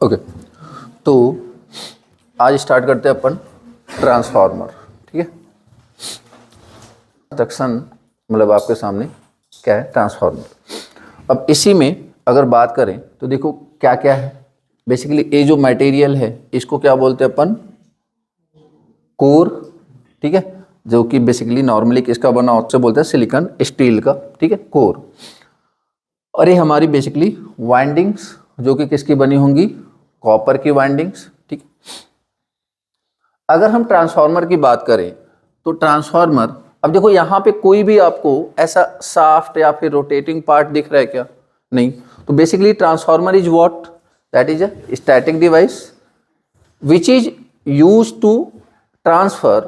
Okay, तो आज start करते हैं अपन ट्रांसफार्मर। ठीक है, सेक्शन मतलब आपके सामने क्या है, ट्रांसफार्मर। अब इसी में अगर बात करें तो देखो क्या क्या है। बेसिकली ये जो मटेरियल है इसको क्या बोलते हैं अपन, कोर। ठीक है, जो कि बेसिकली नॉर्मली किसका बना होता है, बोलते हैं सिलिकॉन स्टील का। ठीक है, कोर। और ये हमारी बेसिकली वाइंडिंग्स जो कि किसकी बनी होंगी, कॉपर की वाइंडिंग्स। ठीक है, अगर हम ट्रांसफार्मर की बात करें तो ट्रांसफार्मर, अब देखो यहाँ पे कोई भी आपको ऐसा शाफ्ट या फिर रोटेटिंग पार्ट दिख रहा है क्या, नहीं। तो basically transformer is what, that is a static device which is use to transfer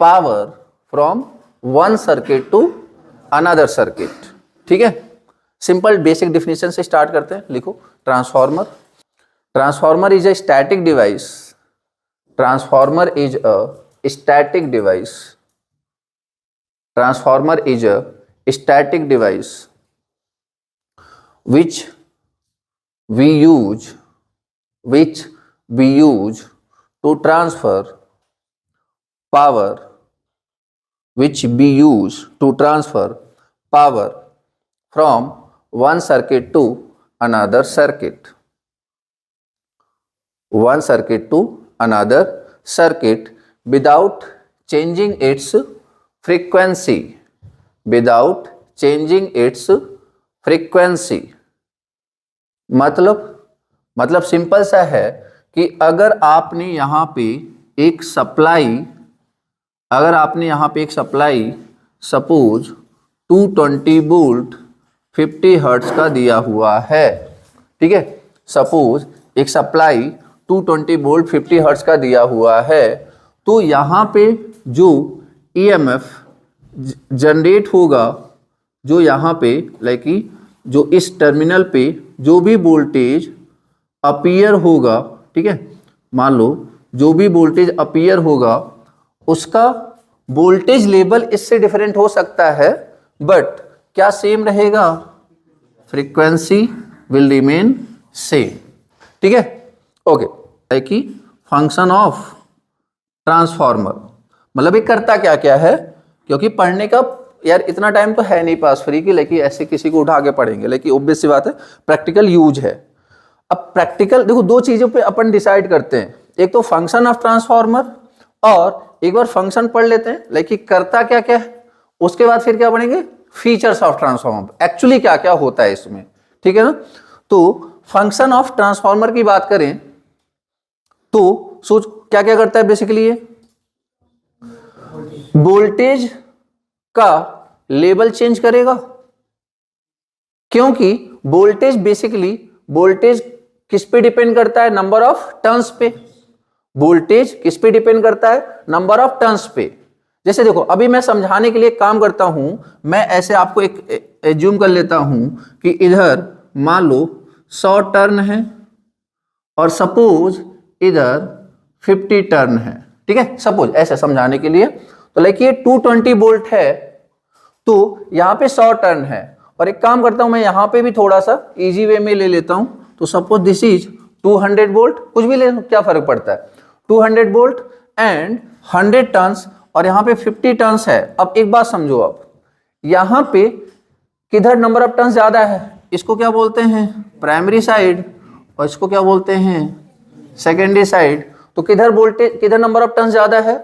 power from one circuit to another circuit. ठीक है, सिंपल बेसिक डेफिनेशन से स्टार्ट करते हैं। लिखो, transformer is a static device. Transformer is a static device. Transformer is a static device which we use to transfer power, which we use to transfer power from one circuit to another circuit. One circuit to another circuit without changing its frequency, without changing its frequency। मतलब simple सा है कि अगर आपने यहाँ पे एक supply suppose 220 volt 50 hertz का दिया हुआ है। ठीक है, सपोज एक सप्लाई 220 वोल्ट 50 हर्ट्ज का दिया हुआ है, तो यहाँ पे जो ईएमएफ जनरेट होगा, जो यहाँ पे लाइक जो इस टर्मिनल पे जो भी वोल्टेज अपीयर होगा, ठीक है, मान लो जो भी वोल्टेज अपीयर होगा उसका वोल्टेज लेवल इससे डिफरेंट हो सकता है, बट क्या सेम रहेगा, फ्रीक्वेंसी विल रिमेन सेम। ठीक है, ओके। कि फंक्शन ऑफ ट्रांसफार्मर मतलब ये करता क्या क्या है, क्योंकि पढ़ने का यार इतना टाइम तो है नहीं पास फ्री की, लेकिन ऐसे किसी को उठा के पढ़ेंगे, लेकिन ऑब्वियस सी बात है प्रैक्टिकल यूज है। अब प्रैक्टिकल देखो दो चीजों पे अपन डिसाइड करते हैं, एक तो फंक्शन ऑफ ट्रांसफार्मर और एक बार फंक्शन पढ़ लेते हैं लेकिन करता क्या क्या है, उसके बाद फिर क्या पढ़ेंगे, फीचर्स ऑफ ट्रांसफार्मर, एक्चुअली क्या क्या होता है इसमें। ठीक है ना, तो फंक्शन ऑफ ट्रांसफार्मर की बात करें तो सोच क्या क्या करता है, बेसिकली ये वोल्टेज का लेवल चेंज करेगा, क्योंकि वोल्टेज बेसिकली वोल्टेज किस पे डिपेंड करता है, नंबर ऑफ टर्न्स पे। वोल्टेज किस पे डिपेंड करता है, नंबर ऑफ टर्न्स पे। जैसे देखो अभी मैं समझाने के लिए काम करता हूं, मैं ऐसे आपको एक एज्यूम कर लेता हूं कि इधर मान लो 100 टर्न है और सपोज इधर 50 टर्न है। ठीक है, सपोज ऐसे समझाने के लिए, तो लाइक ये 220 वोल्ट है तो यहां पे 100 टर्न है, और एक काम करता हूं मैं यहां पे भी थोड़ा सा इजी वे में ले लेता हूं, तो सपोज दिस इज 200 वोल्ट, कुछ भी ले लो क्या फर्क पड़ता है, 200 वोल्ट एंड 100 टर्न्स, और यहां पे 50 टर्न्स है। अब एक बात समझो, अब यहां पे किधर नंबर ऑफ टर्न्स ज्यादा है, इसको क्या बोलते हैं, प्राइमरी साइड, और इसको क्या बोलते हैं, सेकेंडरी साइड। तो किधर वोल्टेज, किधर नंबर ऑफ टर्न्स ज्यादा है,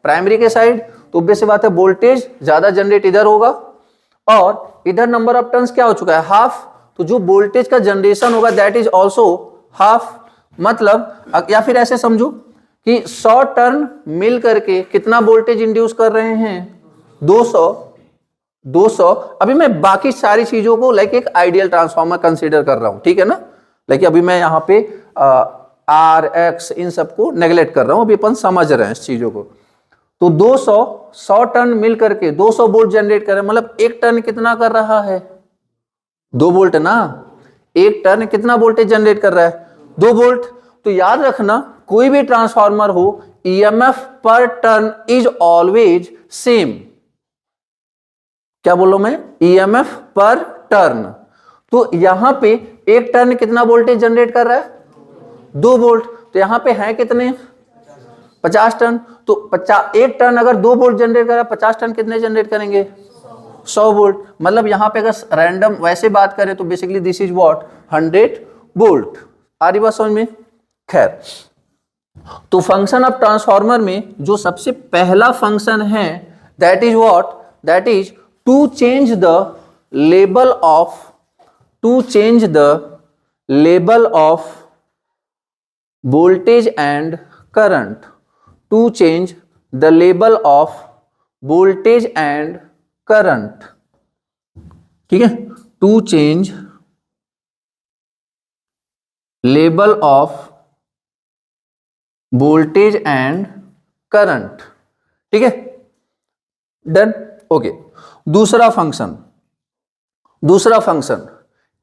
प्राइमरी के साइड, तो ऑब्वियस सी बात है वोल्टेज ज्यादा जनरेट इधर होगा, और इधर नंबर ऑफ टर्न्स क्या हो चुका है, हाफ, तो जो वोल्टेज का जनरेशन होगा दैट इज आल्सो हाफ। मतलब या फिर ऐसे समझो कि 100 टर्न मिल करके कितना वोल्टेज इंड्यूस कर रहे हैं, 200। अभी मैं बाकी सारी चीजों को लाइक एक आइडियल ट्रांसफार्मर कंसीडर कर रहा हूं, ठीक है ना, लेकिन अभी मैं यहाँ पे आर एक्स इन सबको नेगलेक्ट कर रहा हूं, अभी अपन समझ रहे हैं इस चीजों को। तो 100 टर्न मिल करके 200 वोल्ट जनरेट कर रहे हैं, मतलब एक टर्न कितना कर रहा है, 2 वोल्ट ना, एक टर्न कितना वोल्टेज जनरेट कर रहा है, 2 वोल्ट। तो याद रखना कोई भी ट्रांसफार्मर हो, ईएमएफ पर टर्न इज ऑलवेज सेम। क्या बोलो मैं, ईएमएफ पर टर्न। तो यहां पे एक टर्न कितना वोल्टेज जनरेट कर रहा है, 2 वोल्ट, तो यहाँ पे हैं कितने 50 टन, तो 50 एक टन अगर 2 वोल्ट जनरेट करा, 50 टन कितने जनरेट करेंगे 100 वोल्ट। मतलब यहाँ पे अगर रैंडम वैसे बात करें तो basically this is what 100 volt. आ रही बात समझ में? खैर, तो फंक्शन ऑफ ट्रांसफार्मर में जो सबसे पहला फंक्शन है that is what, that is to change the level of voltage and current, to change the level of voltage and current, ठीक है, to change level of voltage and current, ठीक है, done, okay. दूसरा function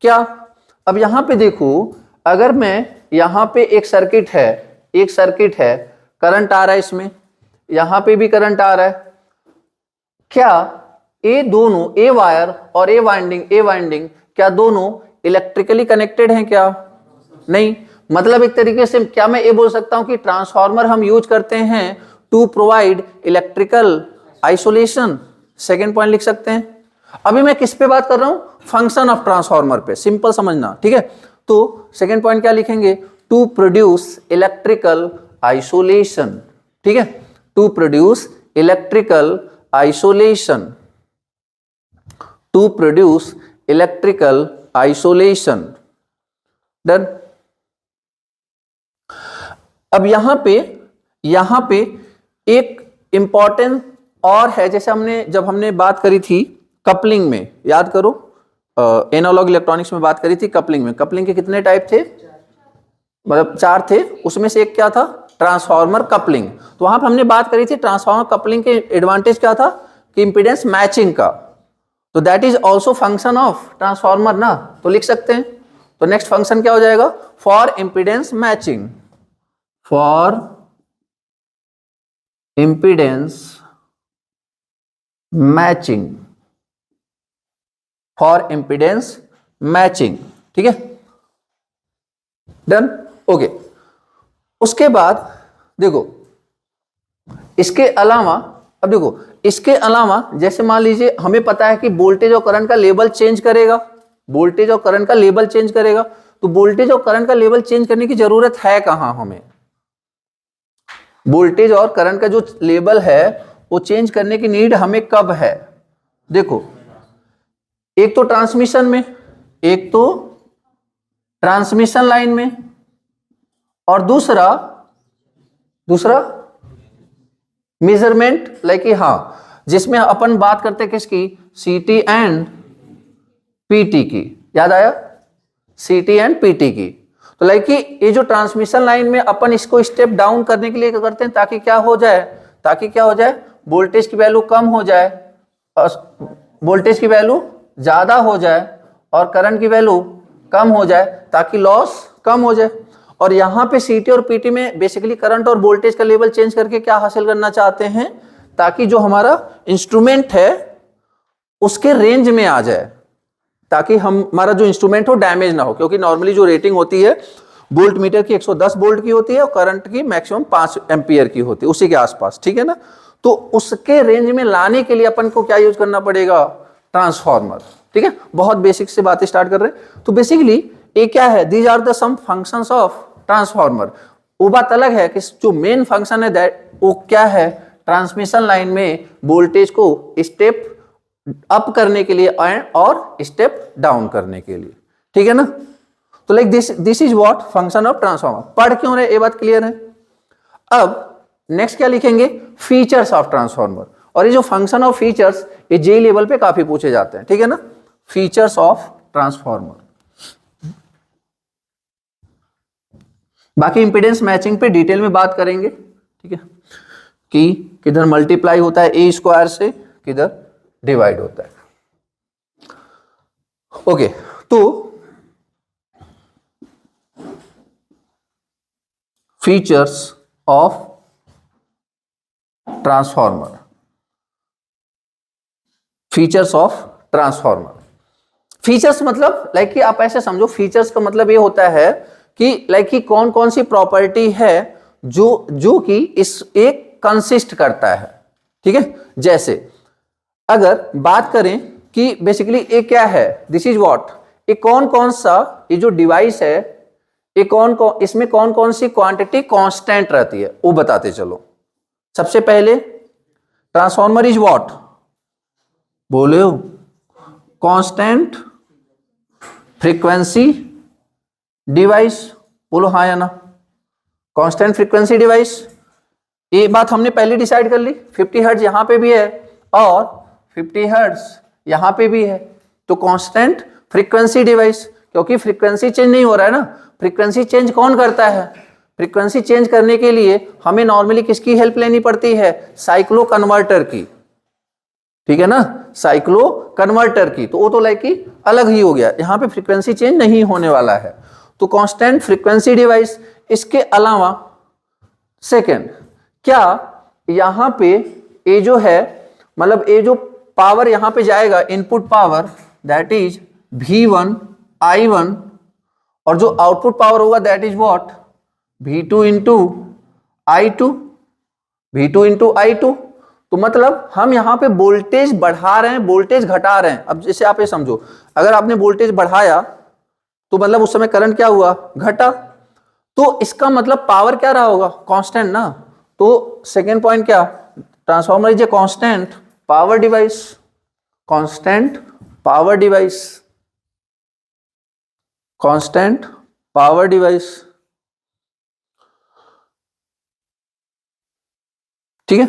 क्या, अब यहां पे देखो, अगर मैं यहां पे एक सर्किट है, करंट आ रहा है इसमें, यहां पे भी करंट आ रहा है, क्या ये दोनों, ए वायर और ए वाइंडिंग क्या दोनों इलेक्ट्रिकली कनेक्टेड हैं? क्या नहीं। मतलब एक तरीके से क्या मैं ये बोल सकता हूं कि ट्रांसफार्मर हम यूज करते हैं to provide electrical isolation. Second point लिख सकते हैं। अभी मैं किस पे बात कर रहा हूं? फंक्शन ऑफ ट्रांसफार्मर पे, सिंपल समझना, ठीक है। तो सेकेंड पॉइंट क्या लिखेंगे? टू प्रोड्यूस इलेक्ट्रिकल आइसोलेशन, ठीक है, to produce electrical isolation, to produce electrical isolation, done. अब यहां पे एक इंपॉर्टेंट और है, जैसे जब हमने बात करी थी कपलिंग में, याद करो, एनालॉग इलेक्ट्रॉनिक्स में बात करी थी कपलिंग में। कपलिंग के कितने टाइप थे? मतलब 4 थे, उसमें से एक क्या था? Transformer coupling. तो वहां पर हमने बात करी थी ट्रांसफार्मर कपलिंग के एडवांटेज क्या था कि इंपीडेंस मैचिंग का, तो that is also function of transformer ना, तो लिख सकते हैं। तो नेक्स्ट फंक्शन क्या हो जाएगा? For impedance matching, for impedance matching, for impedance matching, ठीक है, डन, ओके। उसके बाद देखो, इसके अलावा, अब देखो इसके अलावा जैसे मान लीजिए हमें पता है कि वोल्टेज और करंट का लेवल चेंज करेगा, वोल्टेज और करंट का लेवल चेंज करेगा, तो वोल्टेज और करंट का लेवल चेंज करने की जरूरत है कहां हमें? वोल्टेज और करंट का जो लेवल है वो चेंज करने की नीड हमें कब है? देखो, एक तो ट्रांसमिशन में, एक तो ट्रांसमिशन लाइन में, और दूसरा मेजरमेंट, लाइक हाँ, जिसमें अपन बात करते हैं किसकी? सीटी एंड पीटी की, याद आया? सीटी एंड पीटी की। तो लाइक ये जो ट्रांसमिशन लाइन में अपन इसको स्टेप डाउन करने के लिए क्या करते हैं, ताकि क्या हो जाए, वोल्टेज की वैल्यू कम हो जाए, वोल्टेज की वैल्यू ज्यादा हो जाए और करंट की वैल्यू कम हो जाए, ताकि लॉस कम हो जाए। और यहाँ पे सीटी और पीटी में बेसिकली करंट और वोल्टेज का लेवल चेंज करके क्या हासिल करना चाहते हैं? ताकि जो हमारा इंस्ट्रूमेंट है उसके रेंज में आ जाए, ताकि हमारा जो इंस्ट्रूमेंट हो डैमेज ना हो, क्योंकि नॉर्मली जो रेटिंग होती है वोल्ट मीटर की 110 वोल्ट की होती है और करंट की मैक्सिमम 5 एम्पियर की होती है, उसी के आसपास, ठीक है ना। तो उसके रेंज में लाने के लिए अपन को क्या यूज करना पड़ेगा? ट्रांसफार्मर, ठीक है। बहुत बेसिक से बातें स्टार्ट कर रहे हैं। तो बेसिकली ये क्या है? These are the some functions of transformer. वो बात अलग है कि जो मेन फंक्शन है दैट वो क्या है? ट्रांसमिशन लाइन में वोल्टेज को स्टेप अप करने के लिए और स्टेप डाउन करने के लिए, ठीक है ना। तो like this is what function of transformer. पढ़ क्यों रहे, ये बात क्लियर है। अब नेक्स्ट क्या लिखेंगे? Features of transformer. और ये जो फंक्शन ऑफ फीचर्स ये जे लेवल पे काफी पूछे जाते हैं, ठीक है ना। Features of transformer. बाकी इंपीडेंस मैचिंग पे डिटेल में बात करेंगे, ठीक है, कि किधर मल्टीप्लाई होता है ए स्क्वायर से, किधर डिवाइड होता है। ओके, तो features of transformer, features of transformer. Features मतलब लाइक कि आप ऐसे समझो, फीचर्स का मतलब ये होता है कि लाइक कि कौन कौन सी प्रॉपर्टी है जो कि इस एक कंसिस्ट करता है, ठीक है। जैसे अगर बात करें कि बेसिकली ये क्या है, दिस इज व्हाट, ये कौन कौन सा, ये जो डिवाइस है ये इसमें कौन कौन सी क्वांटिटी कांस्टेंट रहती है वो बताते चलो। सबसे पहले ट्रांसफॉर्मर इज व्हाट, बोले हो, कांस्टेंट फ्रीक्वेंसी डिवाइस, बोलो हाँ या ना। कांस्टेंट फ्रीक्वेंसी डिवाइस, ये बात हमने पहले डिसाइड कर ली। 50 हर्ट्ज यहां पे भी है और 50 हर्ट्ज यहां पे भी है, तो कांस्टेंट फ्रीक्वेंसी डिवाइस, क्योंकि फ्रीक्वेंसी चेंज नहीं हो रहा है ना। फ्रीक्वेंसी चेंज कौन करता है, फ्रीक्वेंसी चेंज करने के लिए हमें नॉर्मली किसकी हेल्प लेनी पड़ती है, साइक्लो कन्वर्टर की, ठीक है ना, साइक्लो कन्वर्टर की। तो वो तो लाइक कि अलग ही हो गया, यहाँ पे फ्रीक्वेंसी चेंज नहीं होने वाला है, तो कांस्टेंट फ्रीक्वेंसी डिवाइस। इसके अलावा सेकेंड, क्या यहां पे ये जो है, मतलब ये जो पावर यहां पे जाएगा, input power that is V1 I1, और जो आउटपुट पावर होगा that is what, V2 into I2, V2 into I2। तो मतलब हम यहां पे वोल्टेज बढ़ा रहे हैं, वोल्टेज घटा रहे हैं। अब जैसे आप ये समझो, अगर आपने वोल्टेज बढ़ाया तो मतलब उस समय करंट क्या हुआ, घटा, तो इसका मतलब पावर क्या रहा होगा, कांस्टेंट ना। तो सेकेंड पॉइंट क्या, transformer is a constant power device, constant power device, constant power device, ठीक है।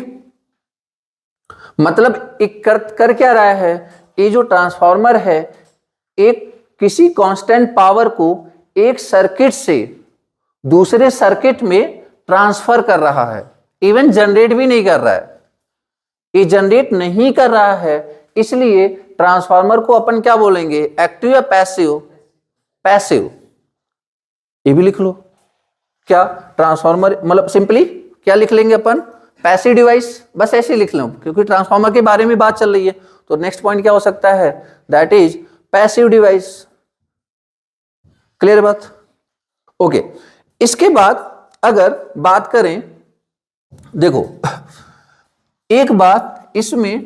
मतलब एक कर क्या रहा है, ये जो ट्रांसफॉर्मर है एक किसी कांस्टेंट पावर को एक सर्किट से दूसरे सर्किट में ट्रांसफर कर रहा है, इवन जनरेट भी नहीं कर रहा है। ये जनरेट नहीं कर रहा है, इसलिए ट्रांसफार्मर को अपन क्या बोलेंगे, एक्टिव या पैसिव, पैसिव। ये भी लिख लो, क्या ट्रांसफार्मर, मतलब सिंपली क्या लिख लेंगे अपन, पैसिव डिवाइस, बस ऐसे लिख लो, क्योंकि ट्रांसफार्मर के बारे में बात चल रही है। तो नेक्स्ट पॉइंट क्या हो सकता है, that is passive device. Clear बात, ओके। इसके बाद अगर बात करें, देखो एक बात इसमें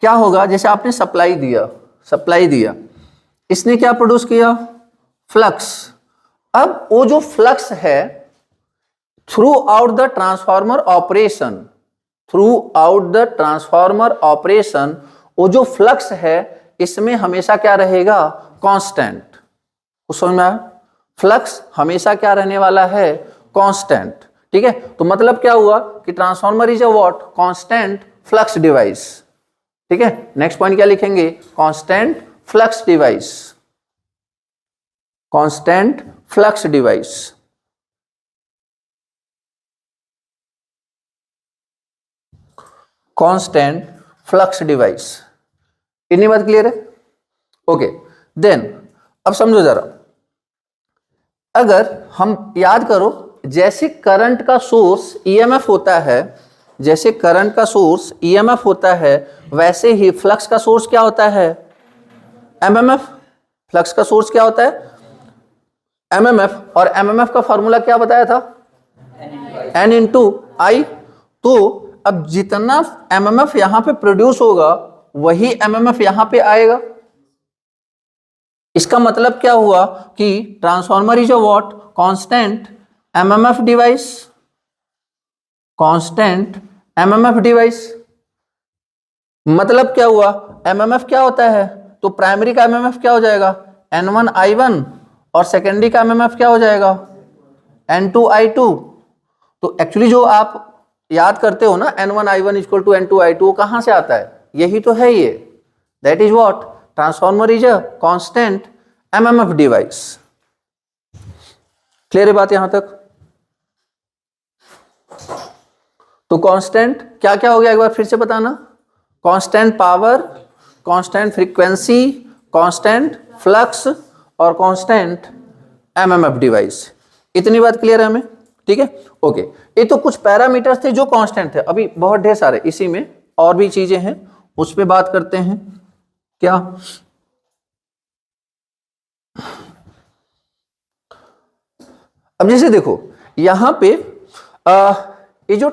क्या होगा, जैसे आपने सप्लाई दिया, इसने क्या प्रोड्यूस किया, फ्लक्स। अब वो जो फ्लक्स है through out the transformer operation, वो जो फ्लक्स है इसमें हमेशा क्या रहेगा, कांस्टेंट। समझ में आया, फ्लक्स हमेशा क्या रहने वाला है, कांस्टेंट, ठीक है। तो मतलब क्या हुआ कि transformer is a what, constant flux device, ठीक है। नेक्स्ट पॉइंट क्या लिखेंगे, constant flux device, constant flux device. Constant flux device, इतनी बात क्लियर है, ओके। देन अब समझो जरा, अगर हम याद करो, जैसे करंट का सोर्स ईएमएफ होता है, जैसे करंट का सोर्स ईएमएफ होता है, वैसे ही फ्लक्स का सोर्स क्या होता है, एमएमएफ। फ्लक्स का सोर्स क्या होता है, एमएमएफ, और एमएमएफ का फॉर्मूला क्या बताया था, एन इंटू आई। तो अब जितना एमएमएफ यहां पे प्रोड्यूस होगा वही एमएमएफ यहां पे आएगा। इसका मतलब क्या हुआ कि transformer is a what, constant MMF device, constant MMF device. मतलब क्या हुआ, एमएमएफ क्या होता है, तो प्राइमरी का एमएमएफ क्या हो जाएगा, N1 I1, और सेकेंडरी का एमएमएफ क्या हो जाएगा, N2 I2। तो एक्चुअली जो आप याद करते हो ना, N1 I1 equal to N2 I2, वो कहां से आता है, यही तो है ये, that is what, transformer is a constant MMF device. Clear है बात यहां तक। तो कांस्टेंट क्या क्या हो गया, एक बार फिर से बताना, constant power, constant frequency, constant flux और कांस्टेंट एमएमएफ डिवाइस। इतनी बात क्लियर है हमें, ठीक है, ओके। ये तो कुछ पैरामीटर्स थे जो कांस्टेंट थे, अभी बहुत ढेर सारे इसी में और भी चीजें हैं, उस पर बात करते हैं। क्या अब जैसे देखो यहां पे ये जो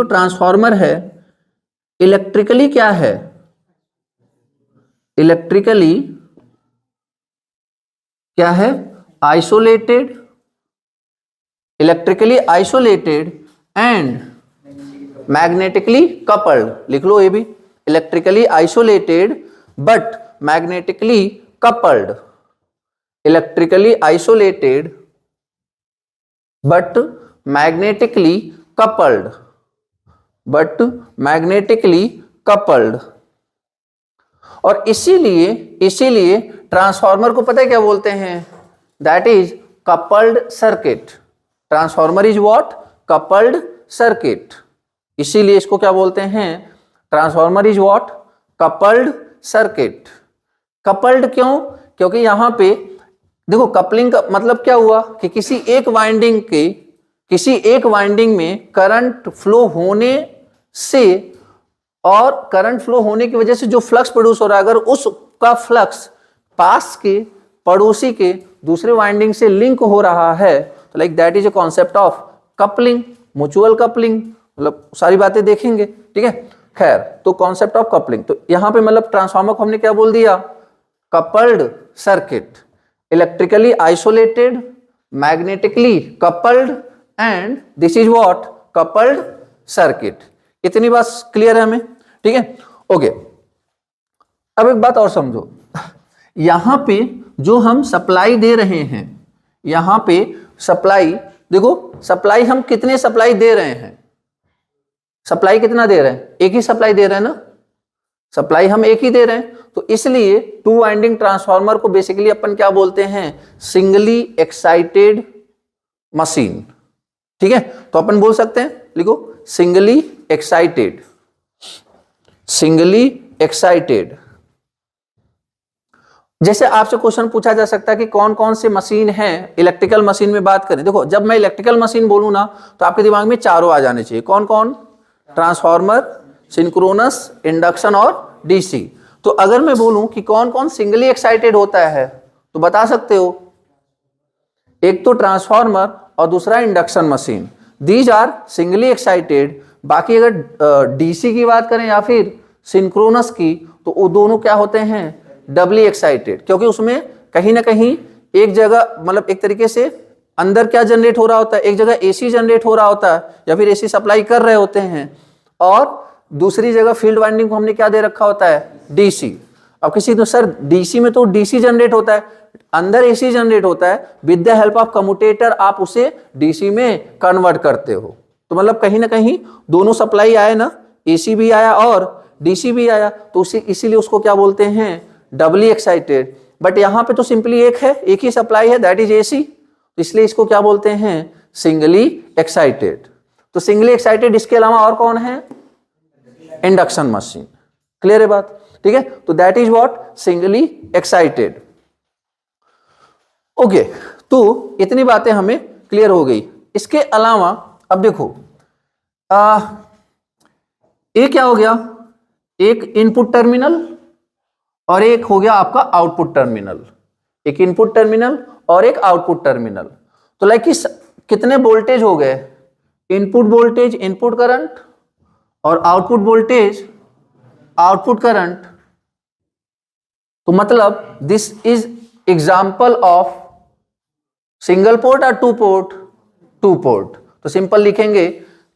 ट्रांसफार्मर है इलेक्ट्रिकली क्या है, इलेक्ट्रिकली क्या है, isolated, electrically isolated and magnetically coupled, लिख लो ये भी, electrically isolated but magnetically coupled, electrically isolated but magnetically coupled, but magnetically coupled. और इसीलिए ट्रांसफार्मर को पता है क्या बोलते हैं, that is coupled circuit. Transformer is what, coupled circuit. इसीलिए इसको क्या बोलते हैं, transformer is what, coupled circuit. Coupled क्यों, क्योंकि यहां पे देखो कपलिंग का मतलब क्या हुआ कि किसी एक वाइंडिंग में करंट फ्लो होने से, और करंट फ्लो होने की वजह से जो फ्लक्स प्रोड्यूस हो रहा है, अगर उसका फ्लक्स पास के पड़ोसी के दूसरे वाइंडिंग से लिंक हो रहा है तो like that is a concept of coupling, mutual coupling, मतलब सारी बातें देखेंगे, ठीक है। खैर, तो कॉन्सेप्ट ऑफ कपलिंग, तो यहां पे मतलब ट्रांसफार्मर को हमने क्या बोल दिया, coupled circuit, electrically isolated, magnetically coupled and this is what, coupled circuit. इतनी बात क्लियर है हमें, ठीक है, ओके। अब एक बात और समझो, यहां पे जो हम सप्लाई दे रहे हैं, यहां पे सप्लाई देखो, सप्लाई हम कितने सप्लाई दे रहे हैं, सप्लाई कितना दे रहे हैं, एक ही सप्लाई दे रहे हैं ना, सप्लाई हम एक ही दे रहे हैं, तो इसलिए टू वाइंडिंग ट्रांसफार्मर को बेसिकली अपन क्या बोलते हैं, सिंगली एक्साइटेड मशीन, ठीक है। तो अपन बोल सकते हैं, लिखो सिंगली एक्साइटेड, सिंगली एक्साइटेड। जैसे आपसे क्वेश्चन पूछा जा सकता है कि कौन कौन से मशीन है, इलेक्ट्रिकल मशीन में बात करें, देखो जब मैं इलेक्ट्रिकल मशीन बोलूं ना तो आपके दिमाग में चारों आ जाने चाहिए, कौन कौन, ट्रांसफार्मर, सिंक्रोनस, इंडक्शन और डीसी। तो अगर मैं बोलूं कि कौन कौन सिंगली एक्साइटेड होता है तो बता सकते हो, एक तो ट्रांसफार्मर और दूसरा induction machine, these are singly excited. बाकी अगर डीसी की बात करें या फिर सिंक्रोनस की, तो वो दोनों क्या होते हैं, डबली एक्साइटेड, क्योंकि उसमें कहीं ना कहीं एक जगह मतलब एक तरीके से अंदर क्या जनरेट हो रहा होता है, एक जगह एसी जनरेट हो रहा होता है या फिर एसी सप्लाई कर रहे होते हैं, और दूसरी जगह फील्ड वाइंडिंग को हमने क्या दे रखा होता है, डीसी। अब किसी तो सर डीसी में तो डीसी जनरेट होता है, अंदर एसी जनरेट होता है, with the help of commutator आप उसे डीसी में कन्वर्ट करते हो। तो मतलब कहीं ना कहीं दोनों सप्लाई आए ना, एसी भी आया और डीसी भी आया, तो इसीलिए उसको क्या बोलते हैं, डबली एक्साइटेड। बट यहां पे तो सिंपली एक है, एक ही सप्लाई है, दैट इज एसी, इसलिए इसको क्या बोलते हैं, सिंगली एक्साइटेड। तो सिंगली एक्साइटेड इसके अलावा और कौन है, इंडक्शन मशीन। क्लियर है बात, ठीक है। तो that is what, singly excited. Okay, तो इतनी बातें हमें क्लियर हो गई। इसके अलावा अब देखो एक क्या हो गया, एक इनपुट टर्मिनल और एक हो गया आपका आउटपुट टर्मिनल, एक इनपुट टर्मिनल और एक आउटपुट टर्मिनल। तो लाइक कितने वोल्टेज हो गए, इनपुट वोल्टेज इनपुट करंट और आउटपुट वोल्टेज आउटपुट करंट। तो मतलब this is example of single port और टू पोर्ट, टू पोर्ट। तो सिंपल लिखेंगे,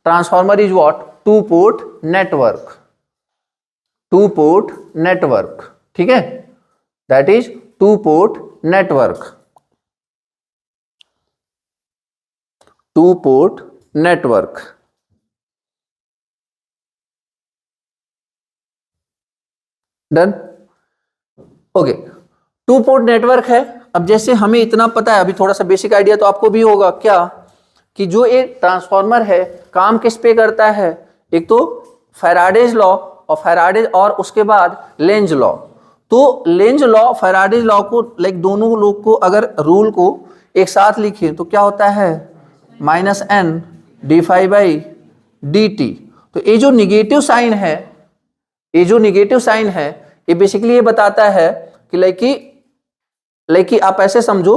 transformer is what, two port network, two port network, ठीक है, that is two port network, two port network. Done, okay, two port network है। अब जैसे हमें इतना पता है, अभी थोड़ा सा बेसिक आइडिया तो आपको भी होगा क्या, कि जो एक ट्रांसफार्मर है काम किस पे करता है, एक तो फैराडेज लॉ और फैराडेज और उसके बाद लेंज लॉ। तो लेंज लॉ फैराडेज लॉ को लाइक दोनों लोग को अगर रूल को एक साथ लिखिए तो क्या होता है, -n d∅dt। तो ये जो निगेटिव साइन है, ये जो निगेटिव साइन है, ये बेसिकली ये बताता है कि लाइक आप ऐसे समझो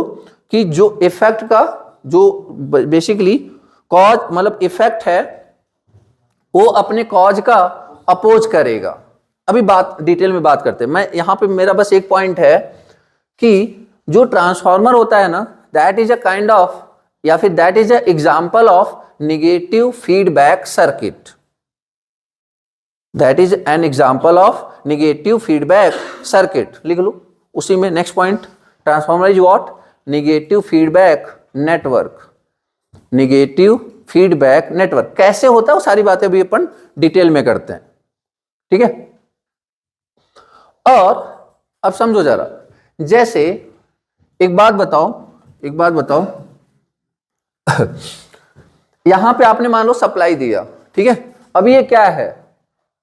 कि जो इफेक्ट का जो बेसिकली कॉज मतलब इफेक्ट है वो अपने कॉज का अपोज करेगा। अभी बात डिटेल में बात करते हैं। मैं यहां पे मेरा बस एक पॉइंट है कि जो ट्रांसफार्मर होता है ना, that is a kind of या फिर that is a example of negative feedback circuit. That is an example of negative feedback circuit. लिख लो उसी में next point, transformer is what, negative feedback network. Negative feedback network कैसे होता है वो सारी बातें अभी अपन डिटेल में करते हैं, ठीक है। और अब समझो जरा, जैसे एक बात बताओ यहां पे आपने मान लो सप्लाई दिया, ठीक है। अब ये क्या है,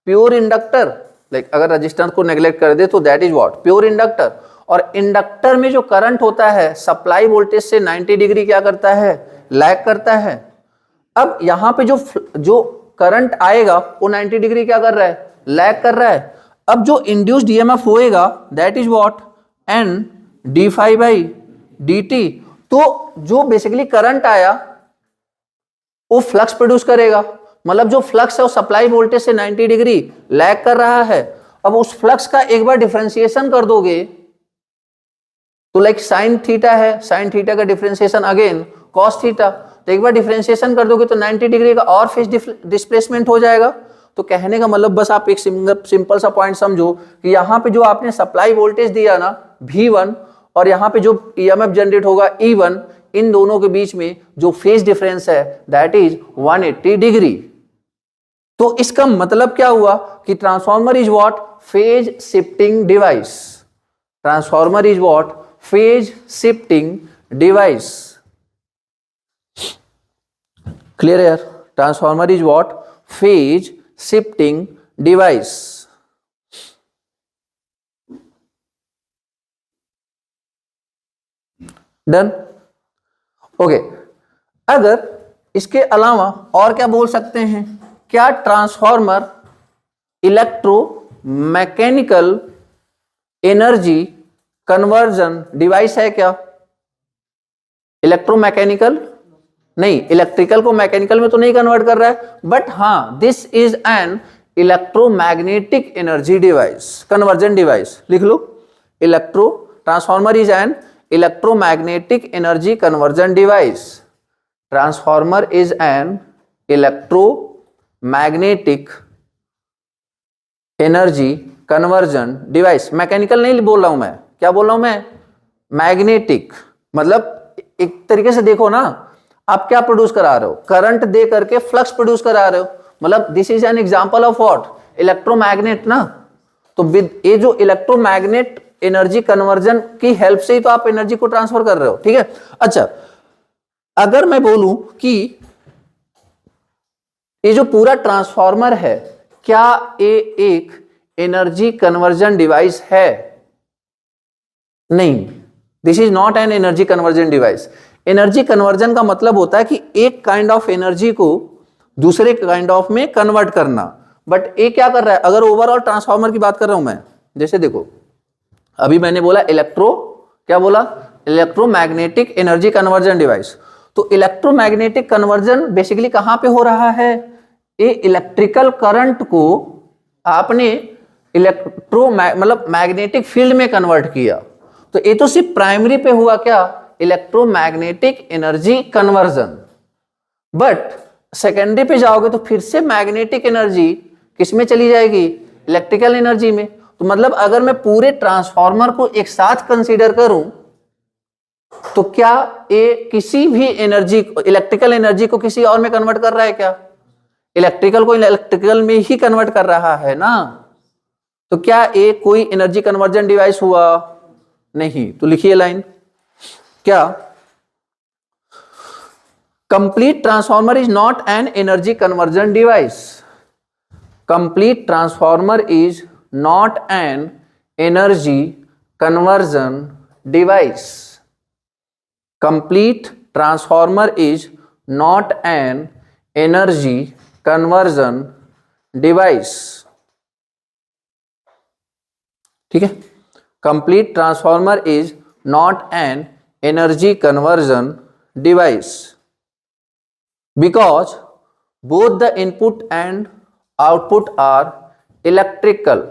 प्योर इंडक्टर। लाइक अगर रजिस्टर को नेग्लेक्ट कर दे तो that is what, pure inductor. और इंडक्टर में जो करंट होता है सप्लाई वोल्टेज से 90 डिग्री क्या करता है, लैग करता है। अब यहां पे जो करंट आएगा वो 90 डिग्री क्या कर रहा है, लैग कर रहा है। अब जो इंड्यूस्ड ईएमएफ होएगा that is what, N D phi by D T. तो जो बेसिकली करंट आया वो फ्लक्स प्रोड्यूस करेगा, मतलब जो फ्लक्स है वो सप्लाई वोल्टेज से 90 डिग्री लैग कर रहा है। अब उस फ्लक्स का एक बार डिफरेंशिएशन कर दोगे तो लाइक साइन थीटा है, साइन थीटा का डिफरेंशिएशन अगेन कॉस थीटा, तो एक बार डिफरेंशिएशन कर दोगे तो 90 डिग्री का और फेज डिस्प्लेसमेंट हो जाएगा। तो कहने का मतलब बस आप एक सिंपल सा पॉइंट समझो कि यहां पे जो आपने सप्लाई वोल्टेज दिया ना V1 और यहां पे जो ईएमएफ जनरेट होगा E1, इन दोनों के बीच में जो फेज डिफरेंस है दैट इज 180 डिग्री। तो इसका मतलब क्या हुआ कि transformer is what, phase shifting device. Transformer is what, phase shifting device. Clear है यार, transformer is what, phase shifting device. Done, okay. अगर इसके अलावा और क्या बोल सकते हैं, क्या transformer electro mechanical energy conversion device है क्या? इलेक्ट्रोमैकेनिकल नहीं, इलेक्ट्रिकल को मैकेनिकल में तो नहीं कन्वर्ट कर रहा है, बट हां this is an electromagnetic energy device, conversion device. लिख लो, electro transformer is an electromagnetic energy conversion device. Transformer is an electromagnetic energy conversion device. Mechanical नहीं बोल रहा हूं मैं, क्या बोल रहा हूं मैं, मैग्नेटिक। मतलब एक तरीके से देखो ना, आप क्या प्रोड्यूस करा रहे हो, करंट दे करके फ्लक्स प्रोड्यूस करा रहे हो, मतलब this is an example of what, electromagnet ना। तो विद ये जो इलेक्ट्रोमैग्नेट एनर्जी कन्वर्जन की हेल्प से ही तो आप एनर्जी को ट्रांसफर कर रहे हो, ठीक है। अच्छा, अगर मैं बोलूं कि ये जो पूरा ट्रांसफार्मर है क्या ये एक एनर्जी कन्वर्जन डिवाइस है? नहीं, this is not an energy conversion device. Energy conversion का मतलब होता है कि एक काइंड ऑफ एनर्जी को दूसरे काइंड ऑफ में कन्वर्ट करना, बट ये क्या कर रहा है, अगर ओवरऑल ट्रांसफार्मर की बात कर रहा हूं मैं, जैसे देखो अभी मैंने बोला क्या बोला, इलेक्ट्रोमैग्नेटिक एनर्जी कन्वर्जन डिवाइस। तो इलेक्ट्रोमैग्नेटिक कन्वर्जन बेसिकली कहां पे हो रहा है, ये इलेक्ट्रिकल करंट को आपने मतलब मैग्नेटिक फील्ड में कन्वर्ट किया। तो ये तो सिर्फ प्राइमरी पे हुआ क्या, electromagnetic energy conversion. But secondary पे जाओगे तो फिर से मैग्नेटिक एनर्जी किसमें चली जाएगी, इलेक्ट्रिकल एनर्जी में। तो मतलब अगर मैं पूरे ट्रांसफार्मर को एक साथ कंसीडर करूं तो क्या ये किसी भी एनर्जी, इलेक्ट्रिकल एनर्जी को किसी और में कन्वर्ट कर रहा है क्या, इलेक्ट्रिकल को इलेक्ट्रिकल में ही कन्वर्ट कर रहा है ना। तो क्या ये कोई एनर्जी कन्वर्जन डिवाइस हुआ, नहीं। तो लिखिए लाइन, क्या complete transformer is not an energy conversion device. Complete transformer is not an energy conversion device. Complete transformer is not an energy conversion device, ठीक है। Complete transformer is not an energy conversion device because both the input and output are electrical,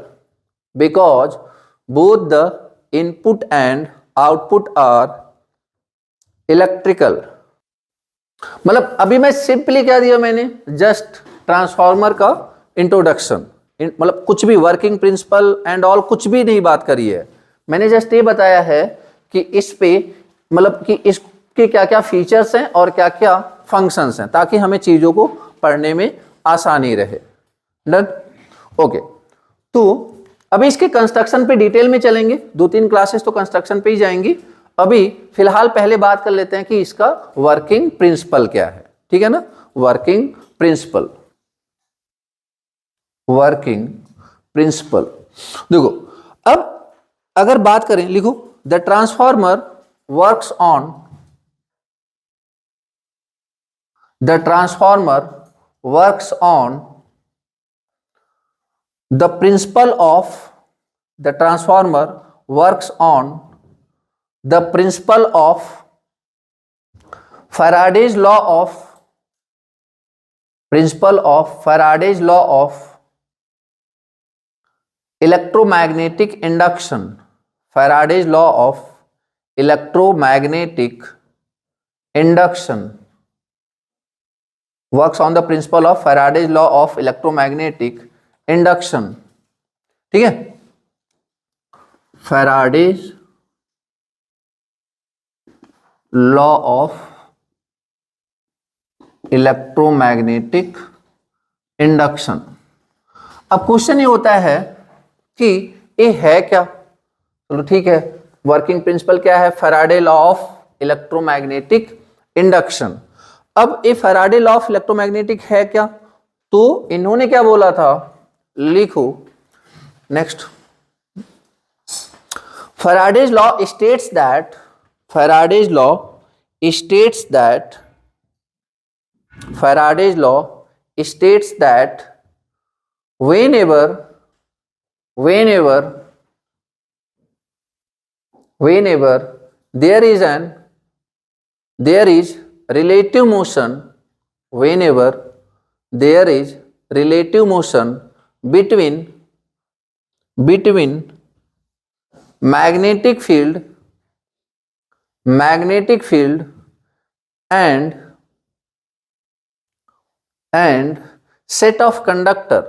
because both the input and output are electrical। मतलब अभी मैं simply क्या दिया मैंने, just transformer का introduction, मतलब कुछ भी वर्किंग प्रिंसिपल एंड ऑल कुछ भी नहीं बात करी है मैंने, जस्ट ये बताया है कि इस पे मतलब कि इसके क्या क्या फीचर्स हैं और क्या क्या फंक्शंस हैं, ताकि हमें चीजों को पढ़ने में आसानी रहे। Done, okay. तो अभी इसके कंस्ट्रक्शन पे डिटेल में चलेंगे, 2-3 क्लासेस तो कंस्ट्रक्शन पे ही जाएंगी। अभी फिलहाल पहले बात कर लेते हैं कि इसका वर्किंग प्रिंसिपल क्या है, ठीक है ना। वर्किंग प्रिंसिपल, वर्किंग प्रिंसिपल देखो, अब अगर बात करें, लिखो the transformer works on, the transformer works on the principle of, the transformer works on the principle of Faraday's law of, principle of Faraday's law of electromagnetic induction, Faraday's law of electromagnetic induction works on the principle of Faraday's law of electromagnetic induction, ठीक है। Faraday's law of electromagnetic induction. अब question ये होता है कि ये है क्या, चलो ठीक है, वर्किंग प्रिंसिपल क्या है, Faraday law of electromagnetic induction. अब ये फैराडे लॉ ऑफ इलेक्ट्रोमैग्नेटिक है क्या, तो इन्होंने क्या बोला था, लिखो next, Faraday's law states that, Faraday's law states that, Faraday's law states that whenever there is relative motion, whenever there is relative motion between magnetic field and set of conductor,